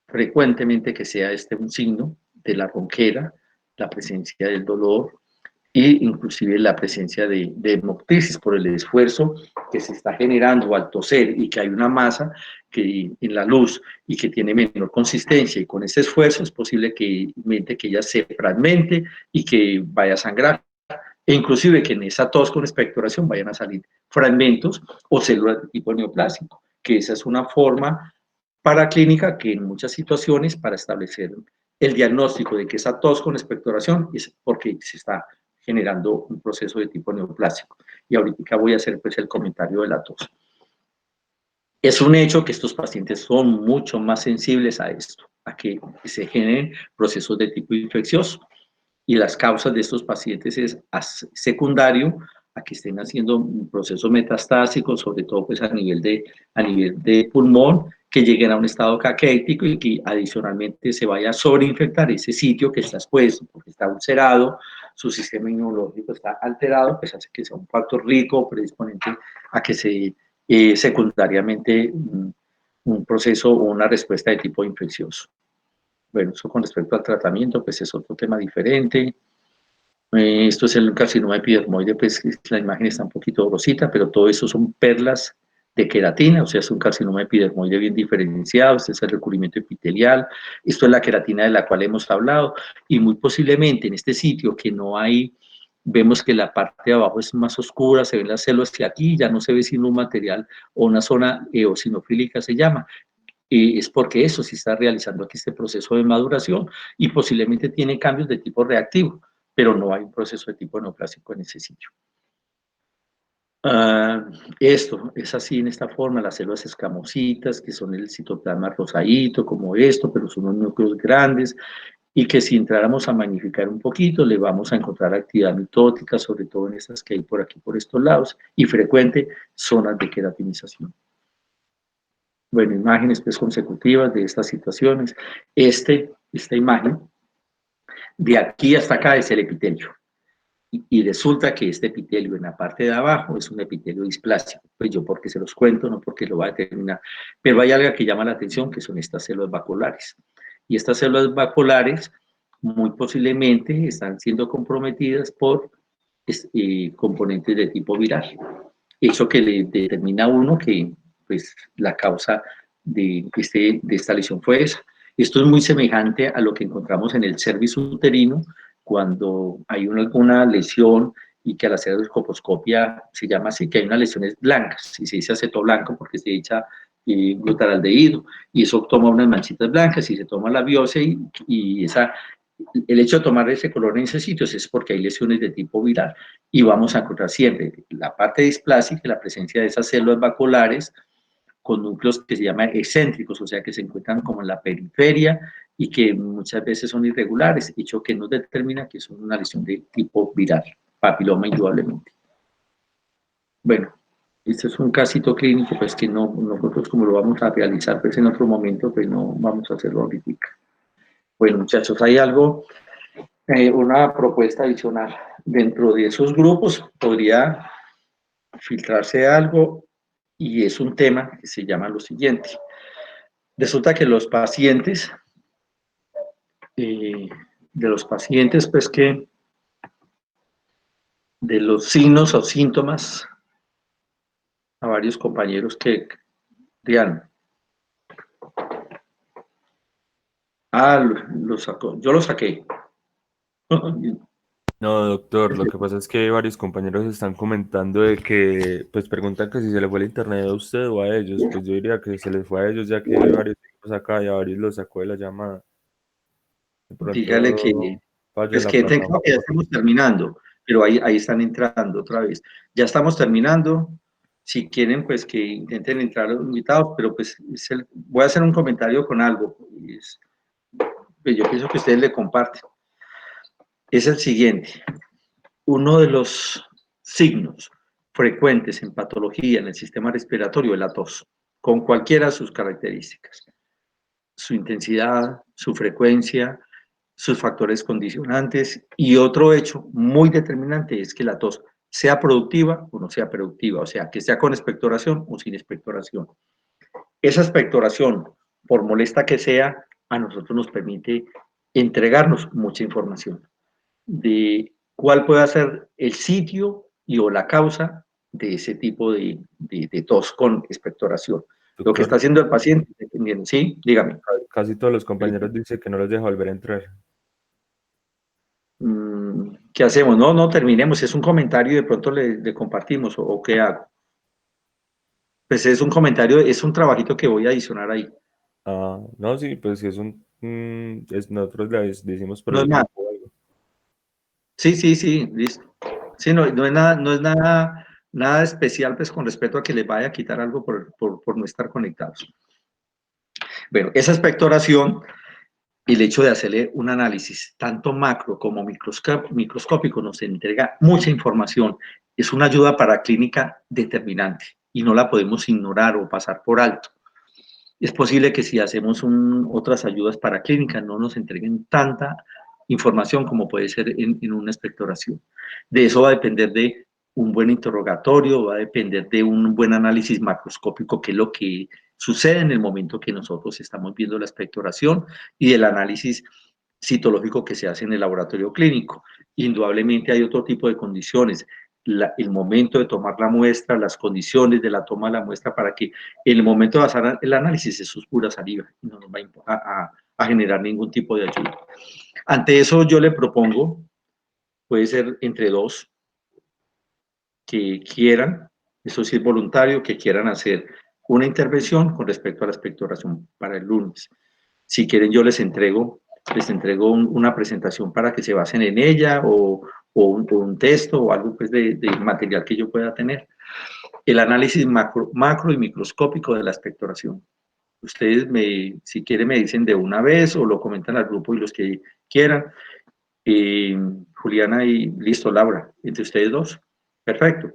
frecuentemente que sea un signo de la ronquera, la presencia del dolor e inclusive la presencia de hemoptisis por el esfuerzo que se está generando al toser y que hay una masa que en la luz y que tiene menor consistencia, y con ese esfuerzo es posible que ella se fragmente y que vaya a sangrar, e inclusive que en esa tos con expectoración vayan a salir fragmentos o células de tipo neoplásico, que esa es una forma paraclínica que en muchas situaciones, para establecer el diagnóstico de que esa tos con expectoración es porque se está generando un proceso de tipo neoplásico. Y ahorita voy a hacer pues el comentario de la tos. Es un hecho que estos pacientes son mucho más sensibles a esto, a que se generen procesos de tipo infeccioso. Y las causas de estos pacientes es secundario a que estén haciendo un proceso metastásico, sobre todo pues a nivel de pulmón, que lleguen a un estado caquético y que adicionalmente se vaya a sobreinfectar ese sitio que está expuesto, porque está ulcerado, su sistema inmunológico está alterado, pues hace que sea un factor rico, predisponente a que se secundariamente un proceso o una respuesta de tipo infeccioso. Bueno, eso con respecto al tratamiento, pues es otro tema diferente. Esto es el carcinoma epidermoide, pues la imagen está un poquito borrosita, pero todo eso son perlas de queratina, o sea, es un carcinoma epidermoide bien diferenciado. Este es el recubrimiento epitelial, esto es la queratina de la cual hemos hablado, y muy posiblemente en este sitio que no hay, vemos que la parte de abajo es más oscura, se ven las células, que aquí ya no se ve sino un material o una zona eosinofílica se llama, es porque eso sí está realizando aquí este proceso de maduración y posiblemente tiene cambios de tipo reactivo, pero no hay un proceso de tipo neoplásico en ese sitio. Esto es así en esta forma, las células escamositas, que son el citoplasma rosadito, como esto, pero son unos núcleos grandes, y que si entráramos a magnificar un poquito, le vamos a encontrar actividad mitótica, sobre todo en estas que hay por aquí, por estos lados, y frecuente zonas de queratinización. Bueno, imágenes pues consecutivas de estas situaciones. Esta imagen, de aquí hasta acá es el epitelio. Y resulta que este epitelio en la parte de abajo es un epitelio displásico. Pues yo porque se los cuento, no porque lo va a determinar. Pero hay algo que llama la atención, que son estas células vaculares. Y estas células vaculares muy posiblemente están siendo comprometidas por componentes de tipo viral. Eso que le determina a uno que pues, la causa de esta lesión fue esa. Esto es muy semejante a lo que encontramos en el cervix uterino, cuando hay una lesión y que al hacer la coposcopia se llama así, que hay unas lesiones blancas, y se dice aceto blanco porque se echa glutaraldehído, y eso toma unas manchitas blancas y se toma la biopsia y el hecho de tomar ese color en ese sitio es porque hay lesiones de tipo viral, y vamos a encontrar siempre la parte displásica, la presencia de esas células vaculares con núcleos que se llaman excéntricos, o sea que se encuentran como en la periferia y que muchas veces son irregulares, hecho que nos determina que son una lesión de tipo viral, papiloma indudablemente. Bueno, este es un casito clínico, pues que nosotros como lo vamos a realizar pues en otro momento, pues no vamos a hacerlo ahorita. Bueno, muchachos, hay algo, una propuesta adicional. Dentro de esos grupos podría filtrarse algo, y es un tema que se llama lo siguiente. Resulta que los pacientes, pues que de los signos o síntomas, a varios compañeros que digan, lo sacó, yo lo saqué. No, doctor, lo que pasa es que varios compañeros están comentando de que, pues preguntan que si se le fue el internet a usted o a ellos. Pues yo diría que se les fue a ellos, ya que hay varios acá y a varios los sacó de la llamada. De pronto, Dígale que, fallo en pues la que creo plataforma. que ya estamos terminando, pero ahí están entrando otra vez. Ya estamos terminando. Si quieren, pues que intenten entrar los invitados, pero pues voy a hacer un comentario con algo. Pues yo pienso que ustedes le comparten. Es el siguiente. Uno de los signos frecuentes en patología en el sistema respiratorio es la tos, con cualquiera de sus características. Su intensidad, su frecuencia, sus factores condicionantes, y otro hecho muy determinante es que la tos sea productiva o no sea productiva, o sea, que sea con expectoración o sin expectoración. Esa expectoración, por molesta que sea, a nosotros nos permite entregarnos mucha información de cuál puede ser el sitio y o la causa de ese tipo de tos con expectoración. Lo que está haciendo el paciente, dependiendo. Sí, dígame. Casi todos los compañeros dicen que no los deja volver a entrar. ¿Qué hacemos? No terminemos. Es un comentario y de pronto le compartimos, o qué hago. Pues es un comentario, es un trabajito que voy a adicionar ahí. Ah, no, sí, pues si es nosotros les decimos por No es nada. Sí, listo. Sí, no es nada especial, pues con respecto a que les vaya a quitar algo por no estar conectados. Bueno, esa expectoración, el hecho de hacerle un análisis tanto macro como microscópico nos entrega mucha información. Es una ayuda para clínica determinante y no la podemos ignorar o pasar por alto. Es posible que si hacemos otras ayudas para clínica no nos entreguen tanta información como puede ser en una expectoración. De eso va a depender de un buen interrogatorio, va a depender de un buen análisis macroscópico, que es lo que sucede en el momento que nosotros estamos viendo la expectoración, y del análisis citológico que se hace en el laboratorio clínico. Indudablemente hay otro tipo de condiciones, el momento de tomar la muestra, las condiciones de la toma de la muestra, para que en el momento de hacer el análisis eso es pura saliva y no nos va a generar ningún tipo de ayuda. Ante eso yo le propongo, puede ser entre dos, que quieran, eso sí es voluntario, que quieran hacer una intervención con respecto a la expectoración para el lunes. Si quieren yo les entrego una presentación para que se basen en ella, o un texto o algo pues de material que yo pueda tener. El análisis macro y microscópico de la expectoración. Ustedes, si quieren, me dicen de una vez o lo comentan al grupo y los que quieran. Juliana y listo, Laura, entre ustedes dos. Perfecto.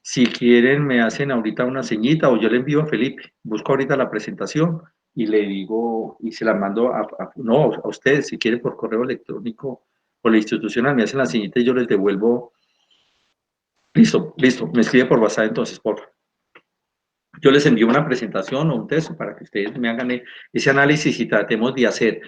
Si quieren, me hacen ahorita una señita o yo le envío a Felipe. Busco ahorita la presentación y le digo, y se la mando a ustedes, si quieren por correo electrónico o la institucional, me hacen la señita y yo les devuelvo. Listo, me escribe por WhatsApp entonces, por favor. Yo les envío una presentación o un texto para que ustedes me hagan ese análisis y tratemos de hacer.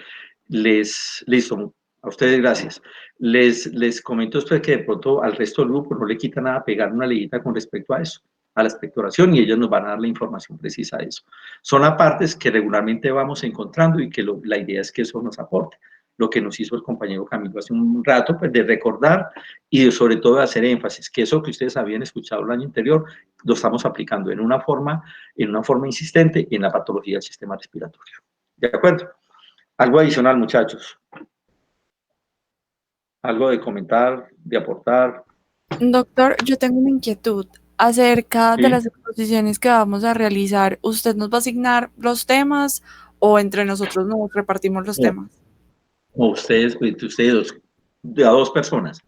Listo, a ustedes gracias. Les comento esto de que de pronto al resto del grupo no le quita nada pegar una leyita con respecto a eso, a la expectoración, y ellos nos van a dar la información precisa de eso. Son apartes que regularmente vamos encontrando y que la idea es que eso nos aporte. Lo que nos hizo el compañero Camilo hace un rato, pues de recordar y sobre todo de hacer énfasis, que eso que ustedes habían escuchado el año anterior, lo estamos aplicando en una forma insistente en la patología del sistema respiratorio. ¿De acuerdo? Algo adicional, muchachos. Algo de comentar, de aportar. Doctor, yo tengo una inquietud acerca Sí. de las exposiciones que vamos a realizar. ¿Usted nos va a asignar los temas o entre nosotros nos repartimos los temas? O ustedes dos, de a dos personas.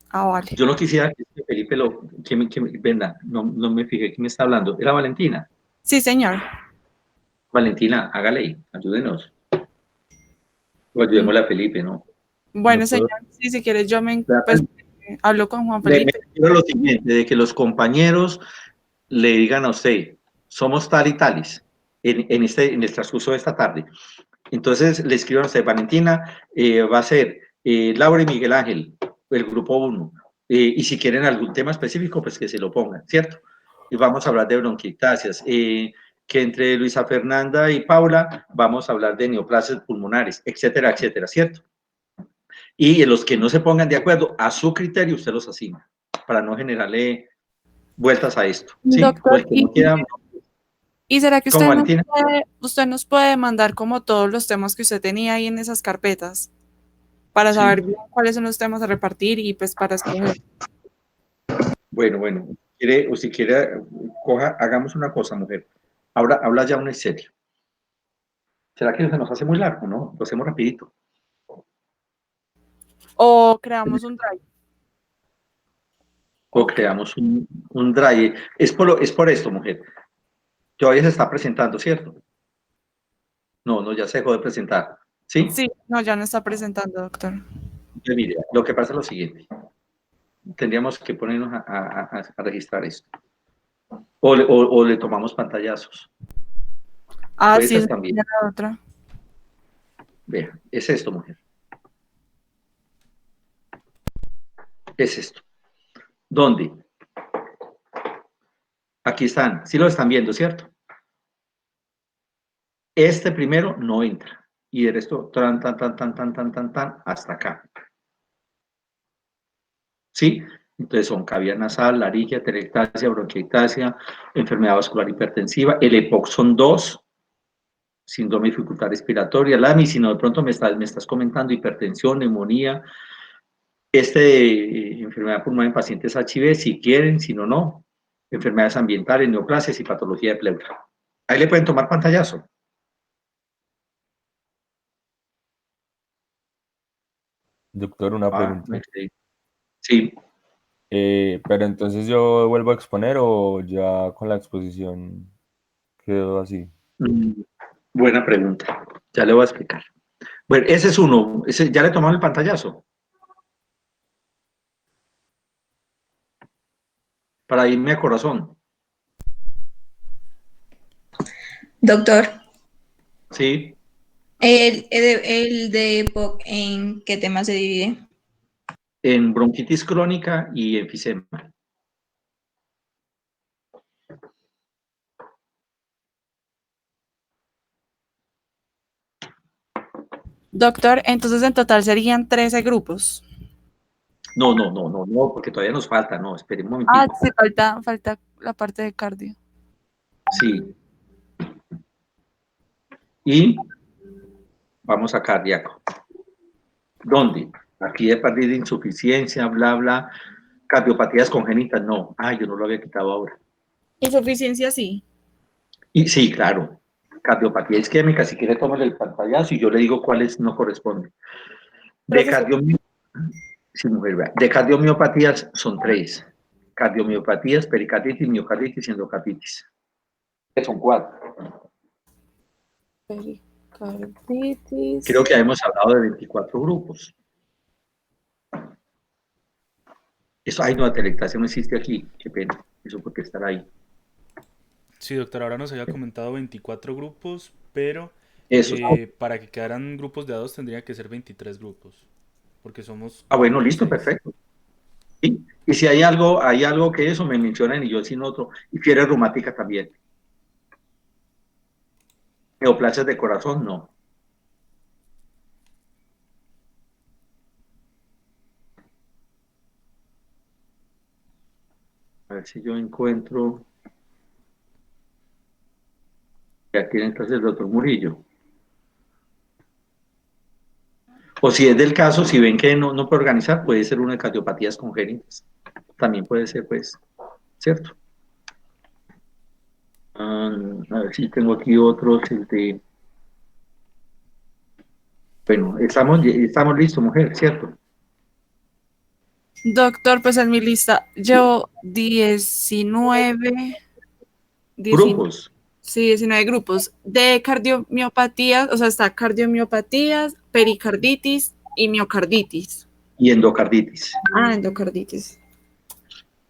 Ah, vale. Yo no quisiera que Felipe venga, no me fijé quién me está hablando. ¿Era Valentina? Sí, señor. Valentina, hágale ahí, ayúdenos. O ayudémosle a Felipe, ¿no? Bueno, No señor, sí, si quieres yo hablo con Juan Me Felipe. refiero a lo siguiente, de que los compañeros le digan a usted, somos tal y tales, en el transcurso de esta tarde. Entonces le escriban a usted, Valentina, va a ser Laura y Miguel Ángel, el grupo 1. Y si quieren algún tema específico, pues que se lo pongan, ¿cierto? Y vamos a hablar de bronquiectasias. Que entre Luisa Fernanda y Paula vamos a hablar de neoplasias pulmonares, etcétera, etcétera, ¿cierto? Y en los que no se pongan de acuerdo, a su criterio usted los asigna, para no generarle vueltas a esto, ¿sí? Doctor, El que no quiera, ¿y será que ¿Cómo, Valentina? usted nos puede mandar como todos los temas que usted tenía ahí en esas carpetas para Sí. saber bien cuáles son los temas a repartir y pues para escoger? Bueno, si quiere, hagamos una cosa, mujer. Ahora habla ya un en serio. ¿Será que se nos hace muy largo, no? Lo hacemos rapidito. O creamos un drive. O creamos un drive. Es por esto, mujer. Todavía se está presentando, ¿cierto? No, ya se dejó de presentar. ¿Sí? Sí, no, ya no está presentando, doctor. Mire, lo que pasa es lo siguiente. Tendríamos que ponernos a registrar esto. O le tomamos pantallazos. Ah, Puede sí, ser también. la otra. Vea, es esto, mujer. Es esto. ¿Dónde? Aquí están. Sí lo están viendo, ¿cierto? Este primero no entra. Y el resto, tan, hasta acá. ¿Sí? Entonces son cavidad nasal, laringe, atelectasia, bronquiectasia, enfermedad vascular hipertensiva. El EPOC son 2, síndrome de dificultad respiratoria. LAMI, si no de pronto me estás comentando hipertensión, neumonía, enfermedad pulmonar en pacientes HIV, si quieren, si no, no. Enfermedades ambientales, neoplasias y patología de pleura. Ahí le pueden tomar pantallazo. Doctor, una pregunta. Sí. Pero entonces yo vuelvo a exponer o ya con la exposición quedó así. Buena pregunta. Ya le voy a explicar. Bueno, ese es uno. ¿Ya le tomaron el pantallazo? Para irme a corazón. Doctor, Sí. el de EPOC, ¿en qué tema se divide? En bronquitis crónica y enfisema. Doctor, entonces en total serían 13 grupos. No, porque todavía nos falta, no, espere un momentito. Ah, sí, falta la parte de cardio. Sí. Y vamos a cardíaco. ¿Dónde? Aquí de partir de insuficiencia, bla, bla, cardiopatías congénitas, no. Yo no lo había quitado ahora. Insuficiencia sí. Y sí, claro. cardiopatía isquémica, si quiere tómale el pantallazo y yo le digo cuáles no corresponden. De sí, mujer, vea. De cardiomiopatías son 3. Cardiomiopatías, pericarditis, miocarditis y endocarditis. Son 4. Pericarditis. Creo que hemos hablado de 24 grupos. Eso, ay, no, la telectasia no existe aquí. Qué pena. Eso porque estará ahí. Sí, doctor, ahora nos había comentado 24 grupos, pero Eso. para que quedaran grupos de A2 tendría que ser 23 grupos, porque somos... Ah, bueno, listo, 6. perfecto. ¿Sí? Y si hay algo que eso me mencionan y yo sin otro. Y fiebre reumática también. Neoplasias de corazón, no. A ver si yo encuentro. Ya tiene entonces el doctor Murillo. O si es del caso, si ven que no puede organizar, puede ser una de cardiopatías congénitas. También puede ser, pues, ¿cierto? A ver si tengo aquí otros. Bueno, estamos listos, mujer, ¿cierto? Doctor, pues en mi lista llevo 19 Grupos. Sí, 19 grupos de cardiomiopatías, o sea, está cardiomiopatías, pericarditis y miocarditis. Y endocarditis. Endocarditis.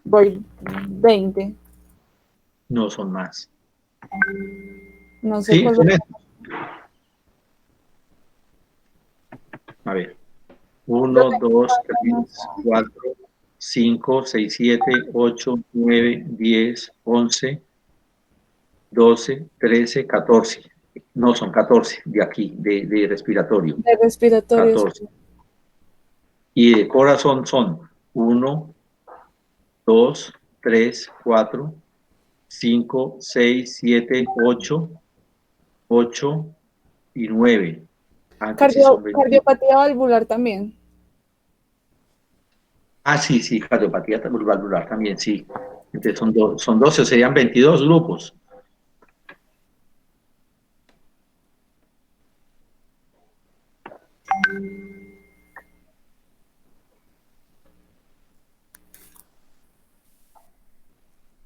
Voy 20. No son más. No sé Sí, cuál son es. estos. A ver. 1, 2, 3, 4, 5, 6, 7, 8, 9, 10, 11, 12, 13, 14. No, son 14 de aquí, de respiratorio. De respiratorios. 14. Y de corazón son 1, 2, 3, 4, 5, 6, 7, 8, 8 y 9. Cardiopatía valvular también. Sí, cardiopatía valvular también, sí. Entonces son 12, serían 22 grupos.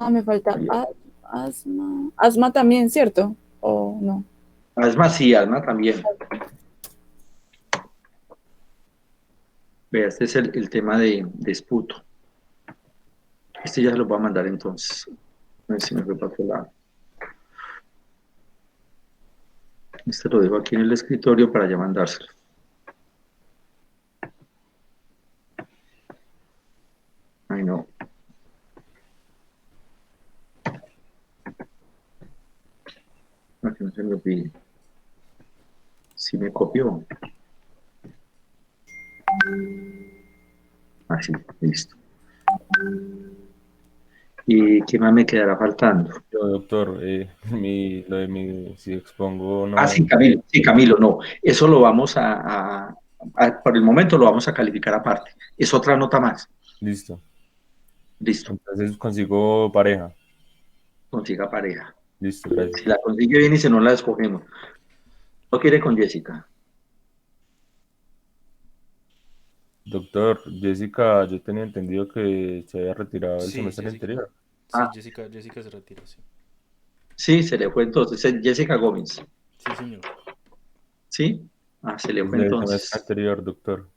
Me falta asma. Asma también, ¿cierto? ¿O no? Asma sí, asma también. Vea, este es el tema de esputo. Este ya se lo voy a mandar entonces. A ver si me fue para otro lado. Este lo dejo aquí en el escritorio para ya mandárselo. Ay, no. Aquí no se me olvide. Sí me copió. Así, listo. ¿Y qué más me quedará faltando? Doctor, si expongo, no. Sí, Camilo, no. Eso lo vamos por el momento lo vamos a calificar aparte. Es otra nota más. Listo. Listo. Entonces consigo pareja. Consiga pareja. Listo, gracias. Si la consigue bien y si no la escogemos. ¿No quiere con Jessica? Doctor, Jessica, yo tenía entendido que se había retirado el semestre anterior. Sí, Jessica se retiró, sí. Sí, se le fue entonces. Jessica Gómez. Sí, señor. ¿Sí? Se le fue Desde entonces. el semestre anterior, doctor.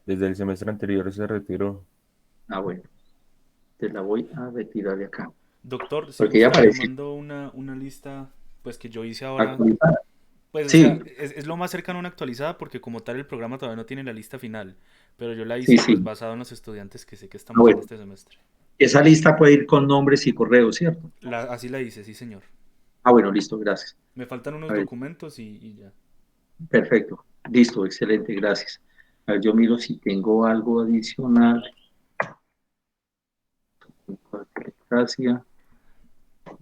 Desde el semestre anterior se retiró. Bueno. Te la voy a retirar de acá. Doctor, si porque ya gusta, le apareció. mando una lista pues que yo hice ahora. Actualizada. Pues Sí. o sea, es lo más cercano a una actualizada porque como tal el programa todavía no tiene la lista final, pero yo la hice Sí. pues basado en los estudiantes que sé que estamos Bueno. en este semestre. Esa lista puede ir con nombres y correos, ¿cierto? Así la hice, sí señor. Bueno, listo, gracias. Me faltan unos A ver. documentos y ya. Perfecto, listo, excelente, gracias. A ver, yo miro si tengo algo adicional. Gracias.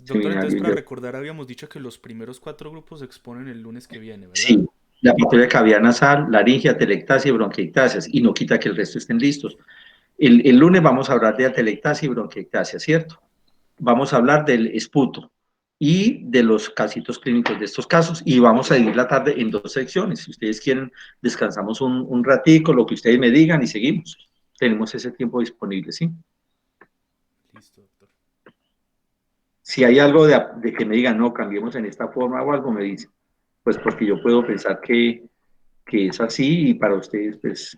Doctor, entonces para recordar habíamos dicho que los primeros 4 grupos se exponen el lunes que viene, ¿verdad? Sí, la patología cavidad nasal, laringe, atelectasia y bronquiectasias, y no quita que el resto estén listos. El lunes vamos a hablar de atelectasia y bronquiectasia, ¿cierto? Vamos a hablar del esputo. y de los casitos clínicos de estos casos, y vamos a dividir la tarde en 2 secciones. Si ustedes quieren, descansamos un ratico, lo que ustedes me digan y seguimos. Tenemos ese tiempo disponible, ¿sí? Listo, doctor. Si hay algo de que me digan, no, cambiemos en esta forma o algo, me dicen. Pues porque yo puedo pensar que es así y para ustedes, pues,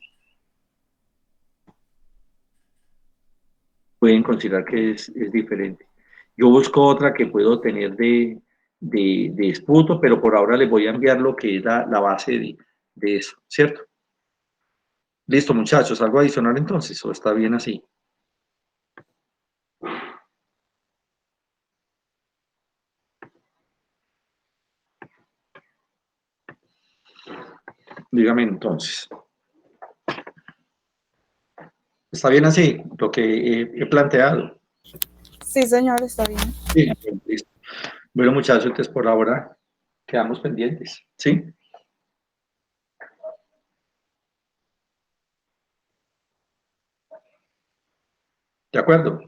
pueden considerar que es diferente. Yo busco otra que puedo tener de esputo, pero por ahora les voy a enviar lo que es la base de eso, ¿cierto? Listo, muchachos, ¿algo adicional entonces? ¿O está bien así? Dígame entonces. ¿Está bien así lo que he planteado? Sí, señor, está bien. Sí, listo. Bueno, muchachos, entonces por ahora quedamos pendientes, ¿sí? ¿De acuerdo?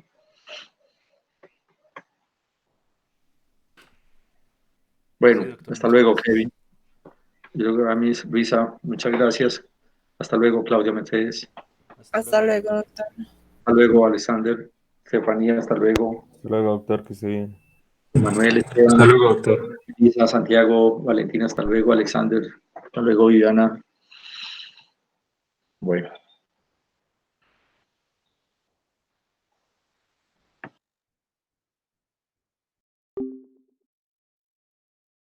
Bueno, Sí, doctor, hasta muchas luego, gracias. Kevin. Yo creo a mí, Luisa, muchas gracias. Hasta luego, Claudia Mercedes. Hasta luego, doctor. Hasta luego, Alexander. Estefanía, hasta luego. Hasta luego, doctor, que esté bien. Manuel, Hasta Esteban, luego, doctor. Lisa, Santiago, Valentina, hasta luego, Alexander. Hasta luego, Viviana. Bueno.